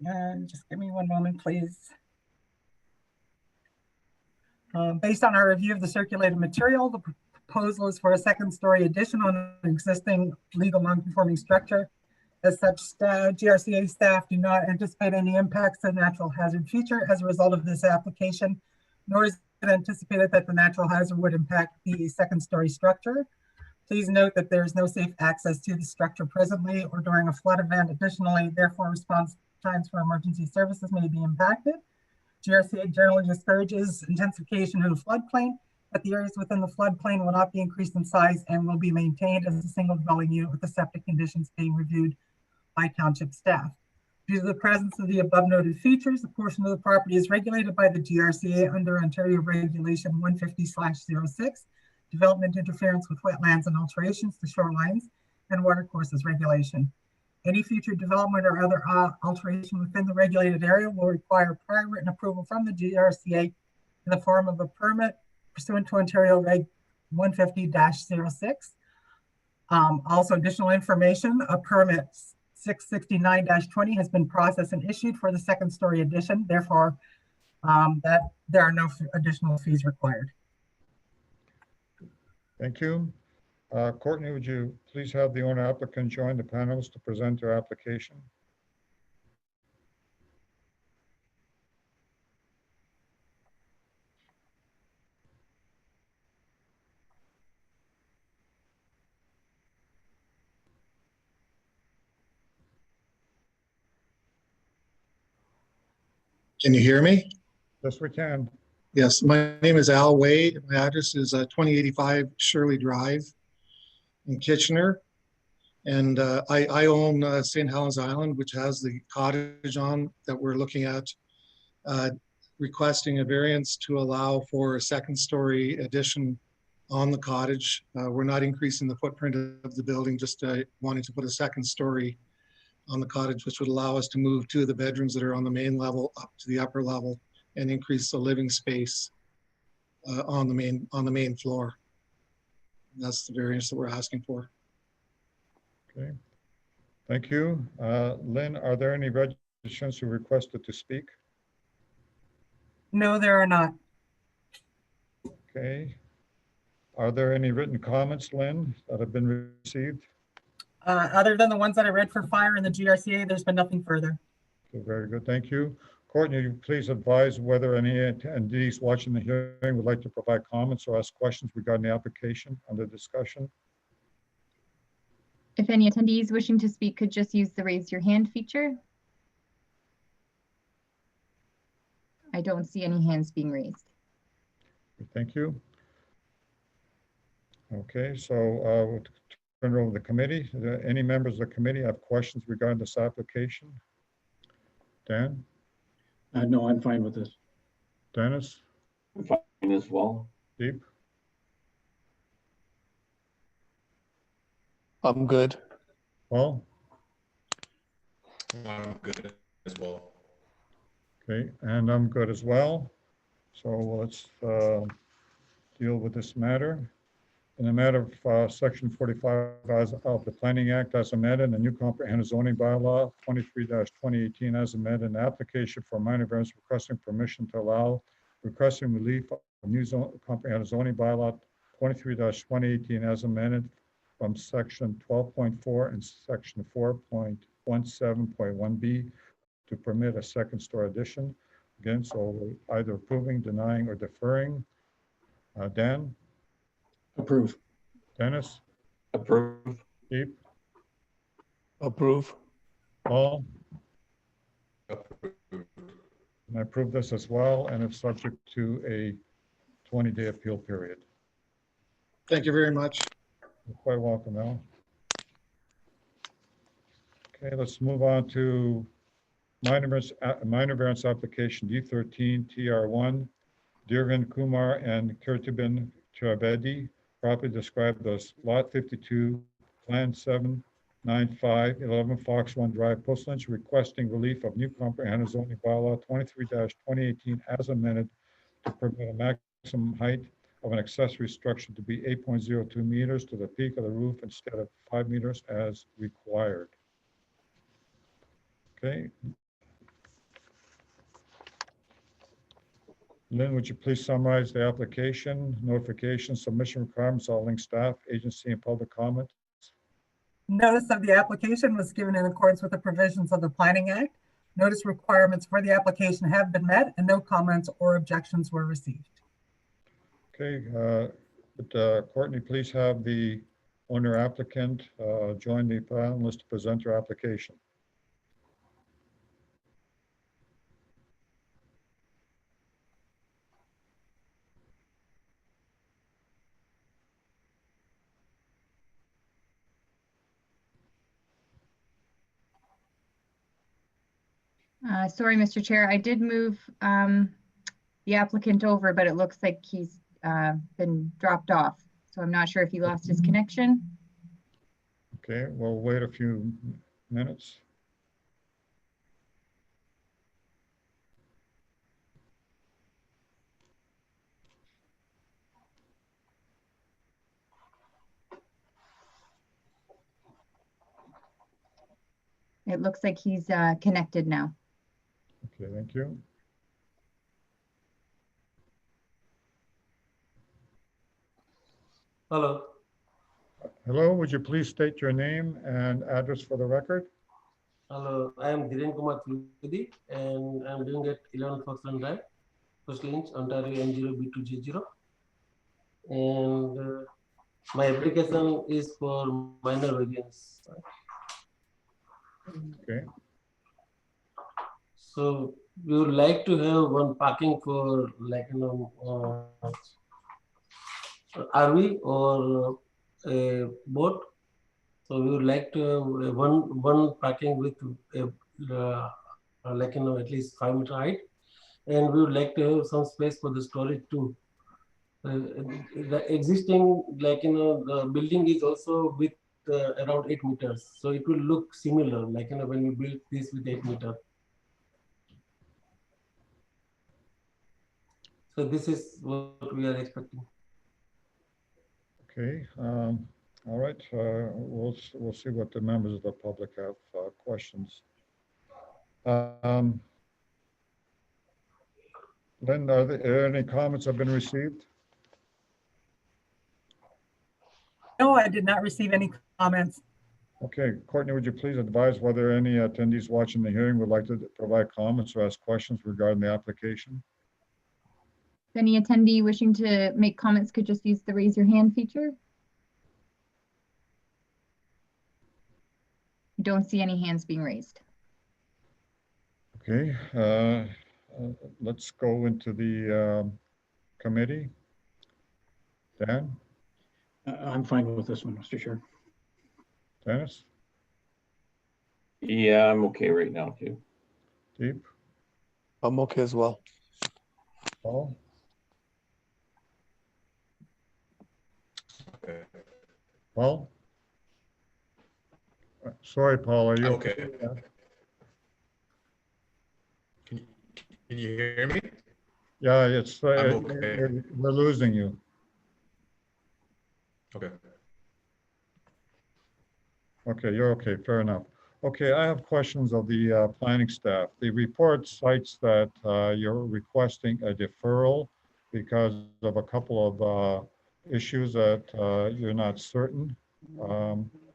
And just give me one moment, please. Based on our review of the circulated material, the proposal is for a second-story addition on an existing legal non-conforming structure. As such, GRCA staff do not anticipate any impacts to the natural hazard feature as a result of this application, nor is it anticipated that the natural hazard would impact the second-story structure. Please note that there is no safe access to the structure presently or during a flood event. Additionally, therefore, response times for emergency services may be impacted. GRCA generally discourages intensification in the floodplain, but the areas within the floodplain will not be increased in size and will be maintained as a single dwelling unit with the septic conditions being reviewed by township staff. Due to the presence of the above noted features, a portion of the property is regulated by the GRCA under Ontario Regulation 150/06, development interference with wetlands and alterations to shorelines. and watercourses regulation. Any future development or other alteration within the regulated area will require prior written approval from the GRCA in the form of a permit pursuant to Ontario Reg 150-06. Also, additional information, a permit 669-20 has been processed and issued for the second story addition. Therefore, that there are no additional fees required. Thank you. Courtney, would you please have the owner applicant join the panels to present their application? Can you hear me? Yes, we can. Yes, my name is Al Wade. My address is 2085 Shirley Drive in Kitchener. And I own St. Helens Island, which has the cottage on that we're looking at, requesting a variance to allow for a second story addition on the cottage. We're not increasing the footprint of the building, just wanting to put a second story on the cottage, which would allow us to move two of the bedrooms that are on the main level up to the upper level and increase the living space on the main floor. And that's the variance that we're asking for. Okay, thank you. Lynn, are there any registrants who requested to speak? No, there are not. Okay. Are there any written comments, Lynn, that have been received? Other than the ones that I read for fire and the GRCA, there's been nothing further. Okay, very good, thank you. Courtney, you please advise whether any attendees watching the hearing would like to provide comments or ask questions regarding the application under discussion. If any attendees wishing to speak could just use the raise your hand feature. I don't see any hands being raised. Thank you. Okay, so we'll turn it over to the committee. Are there any members of the committee have questions regarding this application? Dan? No, I'm fine with this. Dennis? I'm fine as well. Deep? I'm good. Paul? I'm good as well. Okay, and I'm good as well. So let's deal with this matter. In the matter of section 45 of the Planning Act as amended, and the new comprehensive zoning bylaw 23-2018 as amended, an application for minor variance requesting permission to allow requesting relief of new comprehensive zoning bylaw 23-2018 as amended from section 12.4 and section 4.17.1b to permit a second story addition. Again, so we're either approving, denying, or deferring. Dan? Approve. Dennis? Approve. Deep? Approve. Paul? Approve. And I approve this as well, and it's subject to a 20-day appeal period. Thank you very much. You're quite welcome, Al. Okay, let's move on to minor variance application D13 TR1, Dhirvan Kumar and Kirtibin Chavedi, property described as Lot 52, Plan 795, 11 Fox 1 Drive, Post Lynch, requesting relief of new comprehensive zoning bylaw 23-2018 as amended to permit a maximum height of an accessory structure to be 8.02 meters to the peak of the roof instead of 5 meters as required. Okay. Lynn, would you please summarize the application, notification, submission requirements, all link staff, agency, and public comment? Notice of the application was given in accordance with the provisions of the Planning Act. Notice requirements for the application have been met and no comments or objections were received. Okay, would Courtney please have the owner applicant join the panelists to present their application? Sorry, Mr. Chair, I did move the applicant over, but it looks like he's been dropped off. So I'm not sure if he lost his connection. Okay, we'll wait a few minutes. It looks like he's connected now. Okay, thank you. Hello. Hello, would you please state your name and address for the record? Hello, I am Dhiren Kumar Trivedi and I am living at 11 Foxland Drive, First Lynch, Ontario N0B2J0. And my application is for minor variance. Okay. So we would like to have one parking for like, RV or a boat. So we would like to have one parking with at least 5 meter height, and we would like to have some space for the storage too. The existing the building is also with around 8 meters, so it will look similar when we build this with 8 meter. So this is what we are expecting. Okay, all right, we'll see what the members of the public have questions. Lynn, are there any comments have been received? No, I did not receive any comments. Okay, Courtney, would you please advise whether any attendees watching the hearing would like to provide comments or ask questions regarding the application? Any attendee wishing to make comments could just use the raise your hand feature. I don't see any hands being raised. Okay, let's go into the committee. Dan? I'm fine with this one, Mr. Chair. Dennis? Yeah, I'm okay right now too. Deep? I'm okay as well. Paul? Okay. Paul? Sorry, Paul, are you okay? Can you hear me? Yeah, it's okay. We're losing you. Okay. Okay, you're okay, fair enough. Okay, I have questions of the planning staff. The report cites that you're requesting a deferral because of a couple of issues that you're not certain.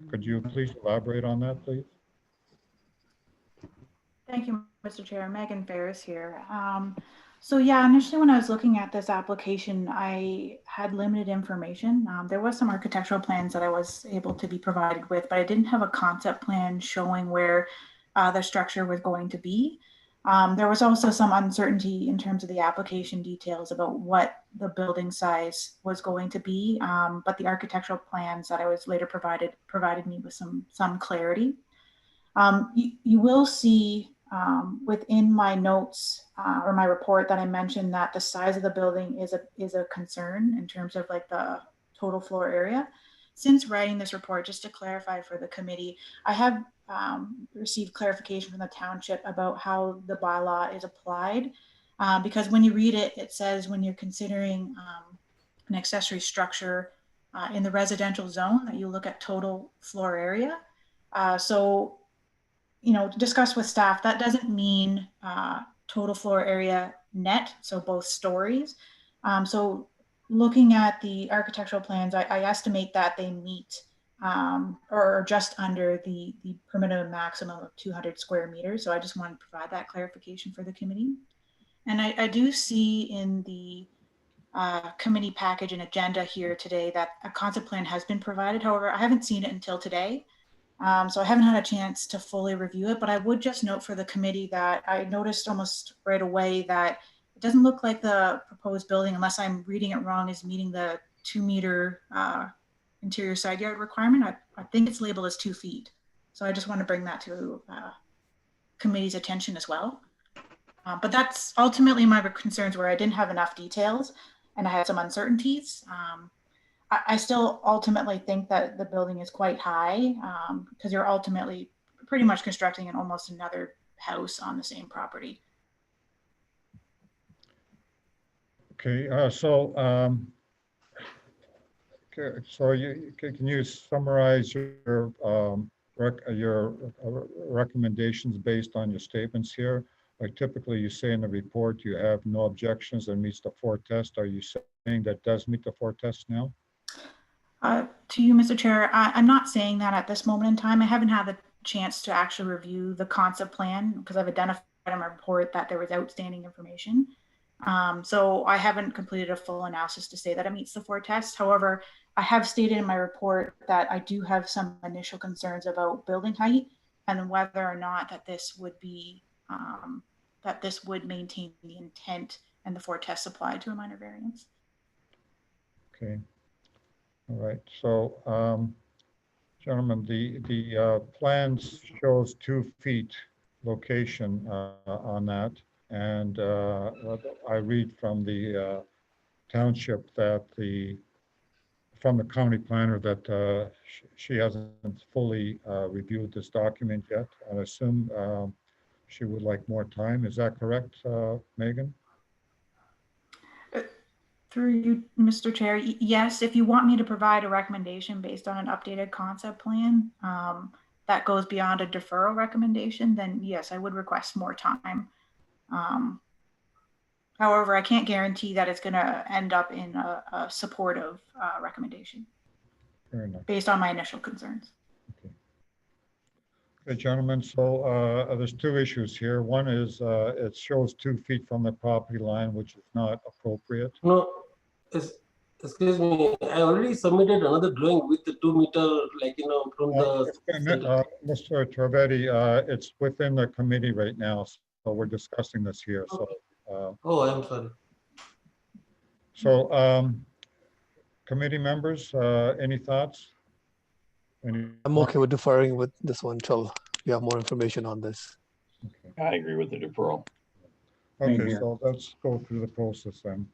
Could you please elaborate on that, please? Thank you, Mr. Chair. Megan Ferris here. So yeah, initially when I was looking at this application, I had limited information. There was some architectural plans that I was able to be provided with, but I didn't have a concept plan showing where the structure was going to be. There was also some uncertainty in terms of the application details about what the building size was going to be, but the architectural plans that I was later provided me with some clarity. You will see within my notes or my report that I mentioned that the size of the building is a concern in terms of like the total floor area. Since writing this report, just to clarify for the committee, I have received clarification from the township about how the bylaw is applied. Because when you read it, it says when you're considering an accessory structure in the residential zone that you look at total floor area. So, you know, discuss with staff, that doesn't mean total floor area net, so both stories. So looking at the architectural plans, I estimate that they meet or just under the permitted maximum of 200 square meters. So I just wanted to provide that clarification for the committee. And I do see in the committee package and agenda here today that a concept plan has been provided. However, I haven't seen it until today. So I haven't had a chance to fully review it, but I would just note for the committee that I noticed almost right away that it doesn't look like the proposed building, unless I'm reading it wrong, is meeting the 2 meter interior side yard requirement. I think it's labeled as 2 feet. So I just want to bring that to committee's attention as well. But that's ultimately my concerns, where I didn't have enough details and I had some uncertainties. I still ultimately think that the building is quite high because you're ultimately pretty much constructing an almost another house on the same property. Okay, can you summarize your recommendations based on your statements here? Like typically you say in the report you have no objections and meets the 4 test. Are you saying that does meet the 4 test now? To you, Mr. Chair, I'm not saying that at this moment in time. I haven't had the chance to actually review the concept plan because I've identified in my report that there was outstanding information. So I haven't completed a full analysis to say that it meets the 4 tests. However, I have stated in my report that I do have some initial concerns about building height and whether or not that this would be that this would maintain the intent and the 4 tests applied to a minor variance. Okay. All right. So, gentlemen, the plans shows 2 feet location on that. And I read from the township that from the county planner that she hasn't fully reviewed this document yet. I assume she would like more time. Is that correct, Megan? Through you, Mr. Chair, yes, if you want me to provide a recommendation based on an updated concept plan that goes beyond a deferral recommendation, then yes, I would request more time. However, I can't guarantee that it's going to end up in a supportive recommendation. Fair enough. Based on my initial concerns. Okay, gentlemen, so there's 2 issues here. One is it shows 2 feet from the property line, which is not appropriate. No, excuse me, I already submitted another drawing with the 2 meter, like, from the center. Mr. Torvetti, it's within the committee right now, so we're discussing this here. So. Oh, I'm sorry. So, committee members, any thoughts? I'm okay with deferring with this one until we have more information on this. Okay. I agree with the deferral. Okay, so let's go through the process then.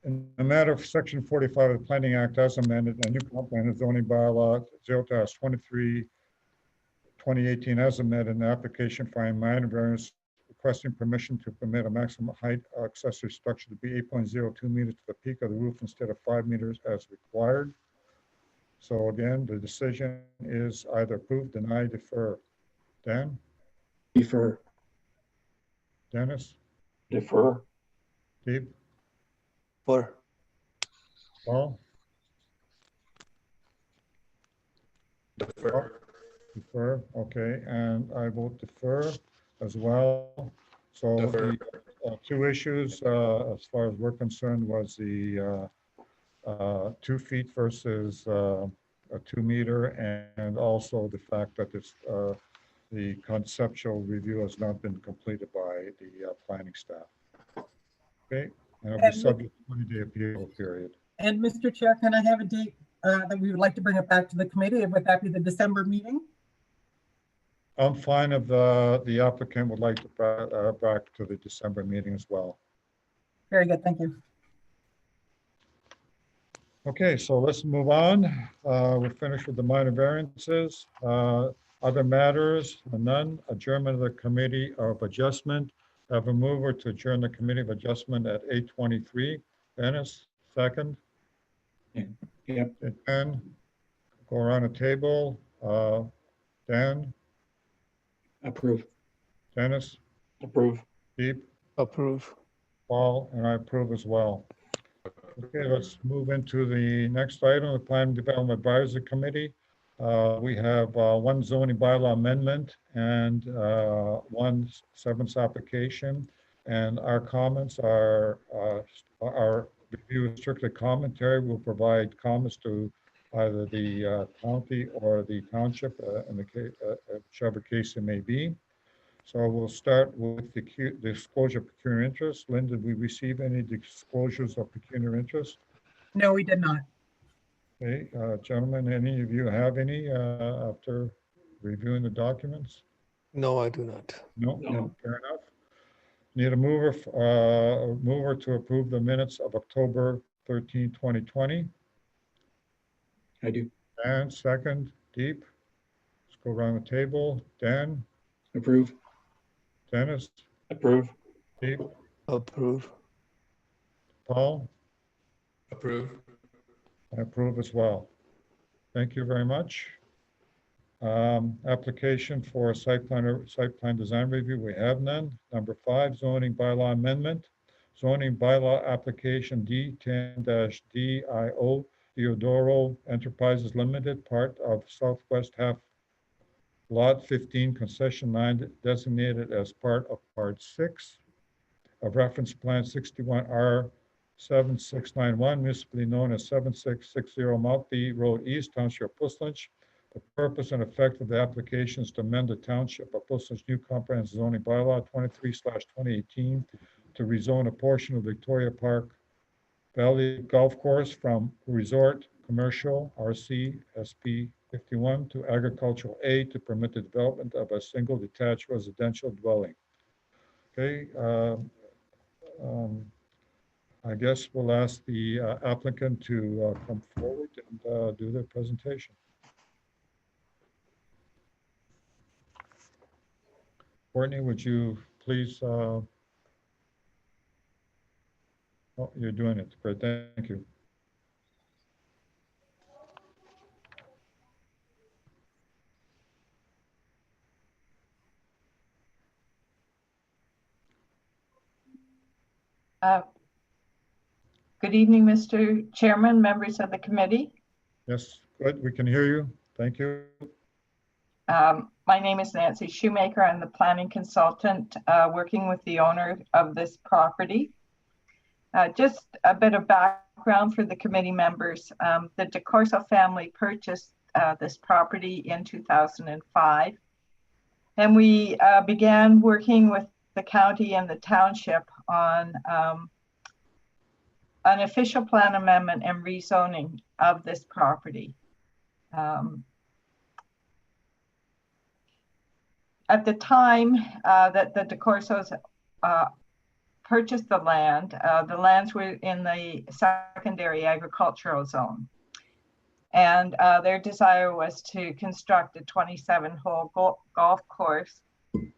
In the matter of Section 45 of the Planning Act as amended, a new comprehensive zoning bylaw 0-23 2018 as amended, an application for a minor variance requesting permission to permit a maximum height accessory structure to be 8.02 meters to the peak of the roof instead of 5 meters as required. So again, the decision is either approve, deny, defer. Dan? Defer. Dennis? Defer. Steve? For Paul? Defer. Defer, okay, and I vote defer as well. So Defer. the 2 issues, as far as we're concerned, was the 2 feet versus a 2 meter, and also the fact that this the conceptual review has not been completed by the planning staff. Okay, and it'll be subject to 20-day appeal period. And Mr. Chair, can I have a date that we would like to bring it back to the committee? Would that be the December meeting? I'm fine if the applicant would like to back to the December meeting as well. Very good, thank you. Okay, so let's move on. We're finished with the minor variances. Other matters, none. Adjournment of the Committee of Adjustment. I have a mover to adjourn the Committee of Adjustment at 8:23. Dennis, second. Yep. Dan, go around the table. Dan? Approve. Dennis? Approve. Steve? approve. Paul, and I approve as well. Okay, let's move into the next item, the Plan Development Advisory Committee. We have 1 zoning bylaw amendment and 1 severance application. And our comments are review strictly commentary. We'll provide comments to either the county or the township in the case, whichever case it may be. So we'll start with the disclosure of pecuniary interest. Lynn, did we receive any disclosures of pecuniary interest? No, we did not. Okay, gentlemen, any of you have any after reviewing the documents? No, I do not. No, fair enough. Need a mover to approve the minutes of October 13, 2020. I do. Dan, second. Deep. Let's go around the table. Dan, Approve. Dennis, Approve. Deep, Approve. Paul, Approve. I approve as well. Thank you very much. Application for site plan design review, we have none. Number 5, zoning bylaw amendment. Zoning bylaw application D10-DIO Deodoro Enterprises Limited, part of Southwest Half Lot 15 Concession 9 designated as part of Part 6 of Reference Plan 61R 7691, municipally known as 7660 Maltby Road East, Township of Puslinch. The purpose and effect of the application is to amend the Township of Puslinch new comprehensive zoning bylaw 23/2018 to rezone a portion of Victoria Park Valley Golf Course from resort commercial RC SP 51 to agricultural A to permit the development of a single detached residential dwelling. Okay, I guess we'll ask the applicant to come forward and do their presentation. Courtney, would you please? Oh, you're doing it. Great, thank you. Good evening, Mr. Chairman, members of the committee. Yes, good. We can hear you. Thank you. My name is Nancy Shoemaker. I'm the planning consultant working with the owner of this property. Just a bit of background for the committee members. The DeCorso family purchased this property in 2005. And we began working with the county and the township on an official plan amendment and rezoning of this property. At the time that the DeCorsos purchased the lands were in the secondary agricultural zone. And their desire was to construct a 27-hole golf course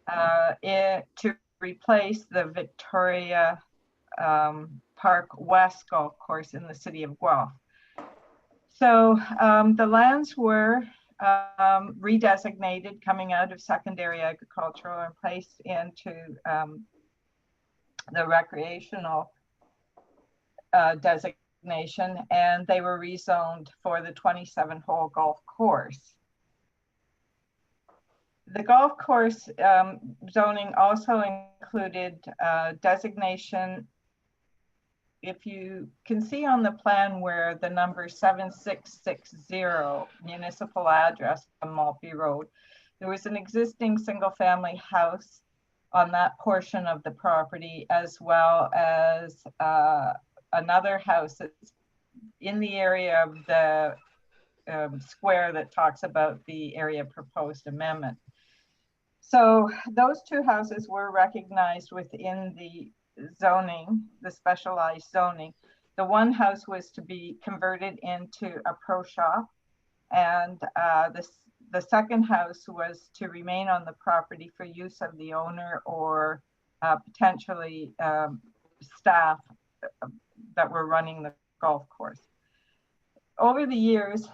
to replace the Victoria Park West golf course in the city of Guelph. So the lands were redesignated coming out of secondary agricultural and placed into the recreational designation, and they were rezoned for the 27-hole golf course. The golf course zoning also included designation. If you can see on the plan where the number 7660 municipal address on Maltby Road, there was an existing single-family house on that portion of the property, as well as another house that's in the area of the square that talks about the area proposed amendment. So those two houses were recognized within the zoning, the specialized zoning. The one house was to be converted into a pro shop, and the second house was to remain on the property for use of the owner or potentially staff that were running the golf course. Over the years,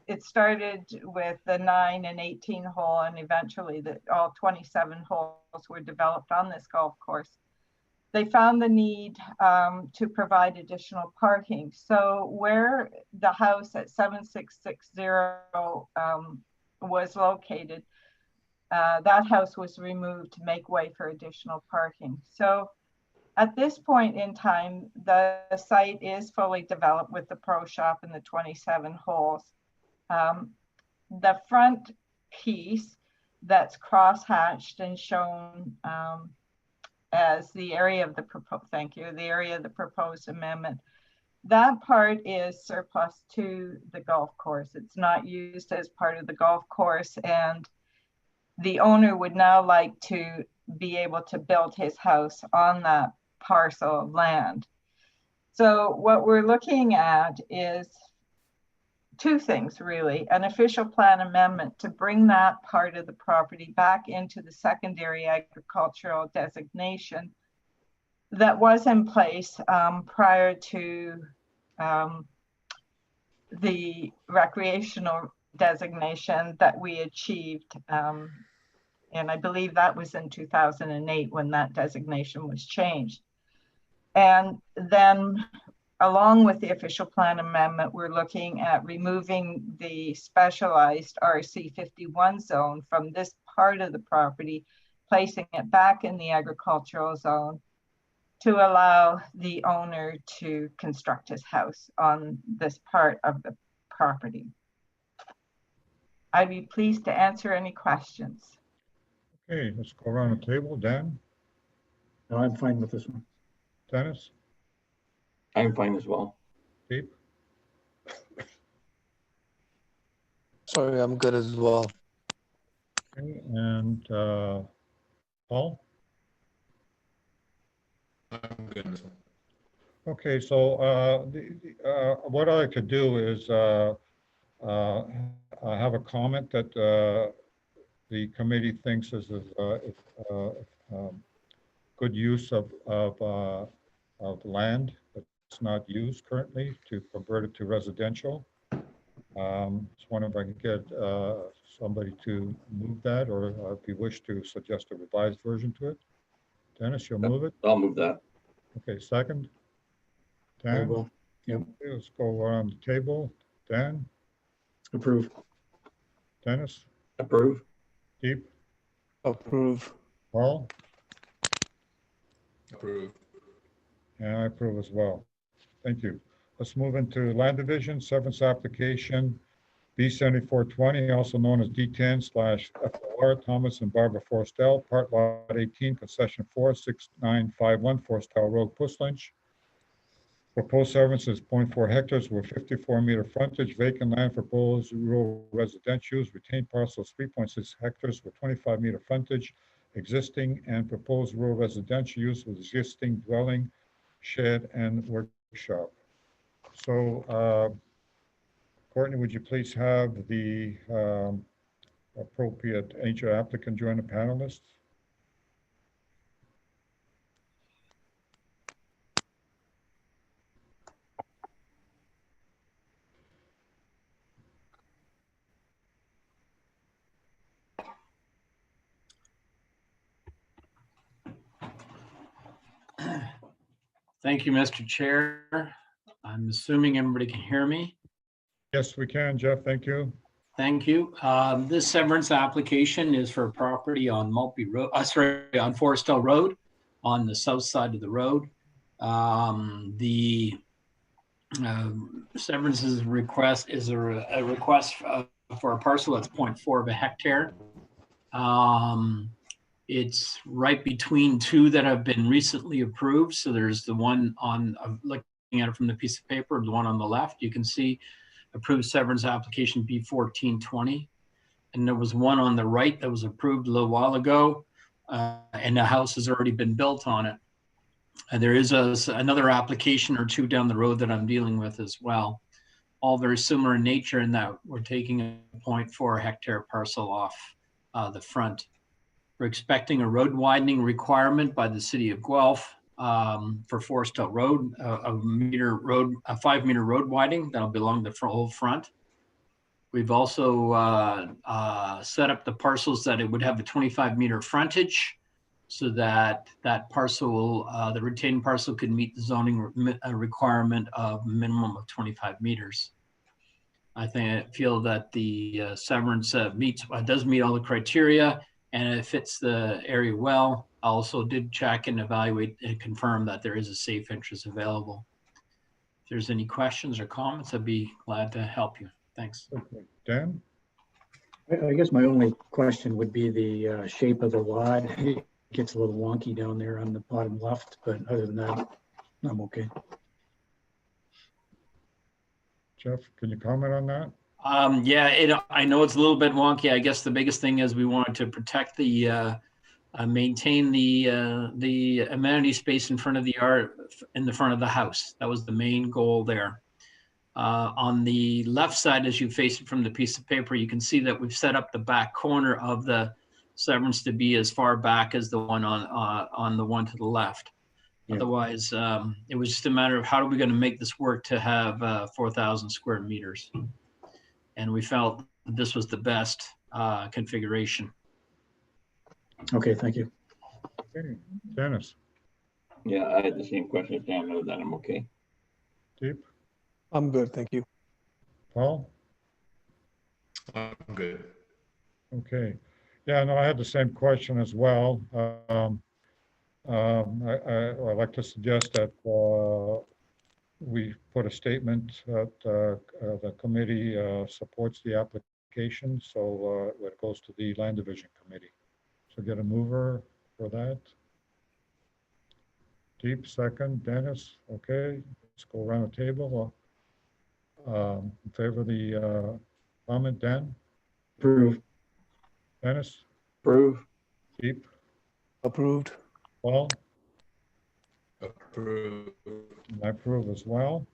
it started with the 9 and 18 hole, and eventually all 27 holes were developed on this golf course. They found the need to provide additional parking. So where the house at 7660 was located, that house was removed to make way for additional parking. So at this point in time, the site is fully developed with the pro shop and the 27 holes. The front piece that's cross-hatched and shown as the area of the proposed amendment, that part is surplus to the golf course. It's not used as part of the golf course, and the owner would now like to be able to build his house on that parcel of land. So what we're looking at is two things really: an official plan amendment to bring that part of the property back into the secondary agricultural designation that was in place prior to the recreational designation that we achieved. And I believe that was in 2008 when that designation was changed. And then along with the official plan amendment, we're looking at removing the specialized RC 51 zone from this part of the property, placing it back in the agricultural zone to allow the owner to construct his house on this part of the property. I'd be pleased to answer any questions. Okay, let's go around the table. Dan? No, I'm fine with this one. Dennis? I'm fine as well. Steve? Sorry, I'm good as well. Okay, and Paul? I'm good as well. Okay, so what I could do is I have a comment that the committee thinks is good use of land that's not used currently to convert it to residential. Just wondering if I could get somebody to move that, or if you wish to suggest a revised version to it. Dennis, you'll move it? I'll move that. Okay, second. I Dan? will. Yep. Okay, let's go around the table. Dan? Approve. Dennis? Approve. Steve? Approve. Paul? Approve. And I approve as well. Thank you. Let's move into land division, severance application, B7420, also known as D10/FOR, Thomas and Barbara Forstel, Part Lot 18, Concession 4, 6951 Forstel Road, Puslinch. Proposed severance is 0.4 hectares with 54-meter frontage, vacant land for proposed rural residential use, retained parcels 3.6 hectares with 25-meter frontage, existing and proposed rural residential use with existing dwelling, shed, and workshop. So, Courtney, would you please have the appropriate HR applicant join the panelists? Thank you, Mr. Chair. I'm assuming everybody can hear me. Yes, we can, Jeff. Thank you. Thank you. This severance application is for property on Maltby Road, on Forstel Road, on the south side of the road. The severance request is a request for a parcel that's 0.4 of a hectare. It's right between two that have been recently approved. So there's the one on, looking at it from the piece of paper, the one on the left, you can see approved severance application B1420. And there was one on the right that was approved a little while ago, and the house has already been built on it. And there is another application or two down the road that I'm dealing with as well. All very similar in nature in that we're taking a 0.4 hectare parcel off the front. We're expecting a road widening requirement by the city of Guelph for Forstel Road, a 5-meter road widening that'll belong to the whole front. We've also set up the parcels that it would have a 25-meter frontage, so that that parcel, the retained parcel, could meet the zoning requirement of minimum of 25 meters. I feel that the severance does meet all the criteria, and it fits the area well. I also did check and evaluate and confirm that there is a safe entrance available. If there's any questions or comments, I'd be glad to help you. Thanks. Okay. Dan? I guess my only question would be the shape of the lot. It gets a little wonky down there on the bottom left, but other than that, I'm okay. Jeff, can you comment on that? Yeah, I know it's a little bit wonky. I guess the biggest thing is we wanted to protect the, maintain the amenity space in front of the yard, in the front of the house. That was the main goal there. On the left side, as you face it from the piece of paper, you can see that we've set up the back corner of the severance to be as far back as the one on the one to the left. Yeah. Otherwise, it was just a matter of how are we going to make this work to have 4,000 square meters. And we felt that this was the best configuration. Okay, thank you. Okay, Dennis, Yeah, I had the same question as Dan, other than I'm okay. Deep, I'm good, thank you. Paul? I'm good. Okay. Yeah, no, I had the same question as well. I'd like to suggest that we put a statement that the committee supports the application, so it goes to the Land Division Committee. So get a mover for that. Deep, second. Dennis, okay. Let's go around the table. In favor of the comment, Dan? Approve. Dennis? Approve. Deep? Approved. Paul? Approve. I approve as well.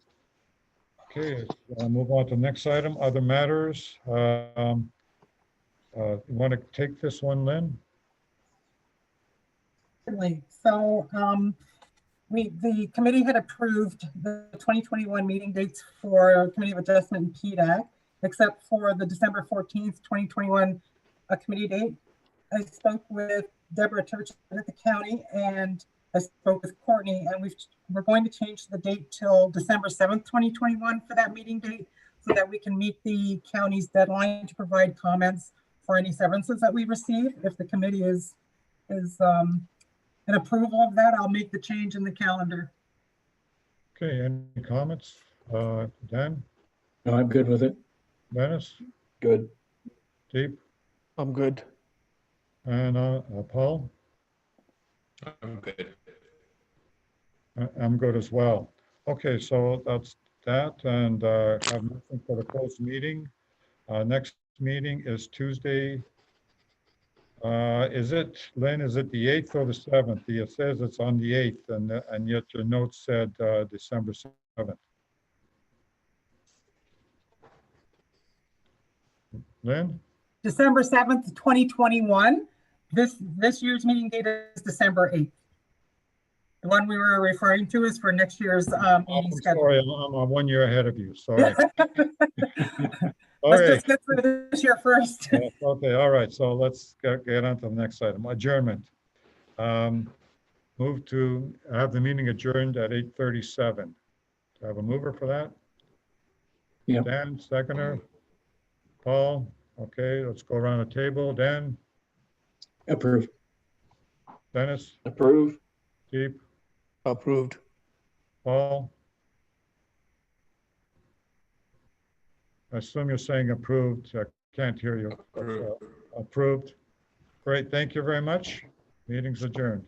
Okay, move on to the next item, other matters. You want to take this one, Lynn? Certainly. So the committee had approved the 2021 meeting dates for Committee of Adjustment and PDAC, except for the December 14th, 2021 committee date. I spoke with Deborah Turch at the county, and I spoke with Courtney, and we're going to change the date till December 7th, 2021 for that meeting date, so that we can meet the county's deadline to provide comments for any severances that we receive. If the committee is an approval of that, I'll make the change in the calendar. Okay, any comments? Dan? No, I'm good with it. Dennis? Good. Deep? I'm good. And Paul? I'm good. I'm good as well. Okay, so that's that, and have nothing for the closed meeting. Next meeting is Tuesday. Is it, Lynn, is it the 8th or the 7th? It says it's on the 8th, and yet your notes said December 7th. Lynn? December 7th, 2021. This year's meeting date is December 8th. The one we were referring to is for next year's meeting schedule. Sorry, I'm 1 year ahead of you, sorry. Let's just get through this year first. Okay, all right, so let's get on to the next item, adjournment. Move to have the meeting adjourned at 8:37. Do I have a mover for that? Yeah. Dan, seconder. Paul, okay, let's go around the table. Dan? Approve. Dennis? Approve. Deep? Approved. Paul? I assume you're saying approved. I can't hear you. Approved. Approved. Great, thank you very much. Meeting's adjourned.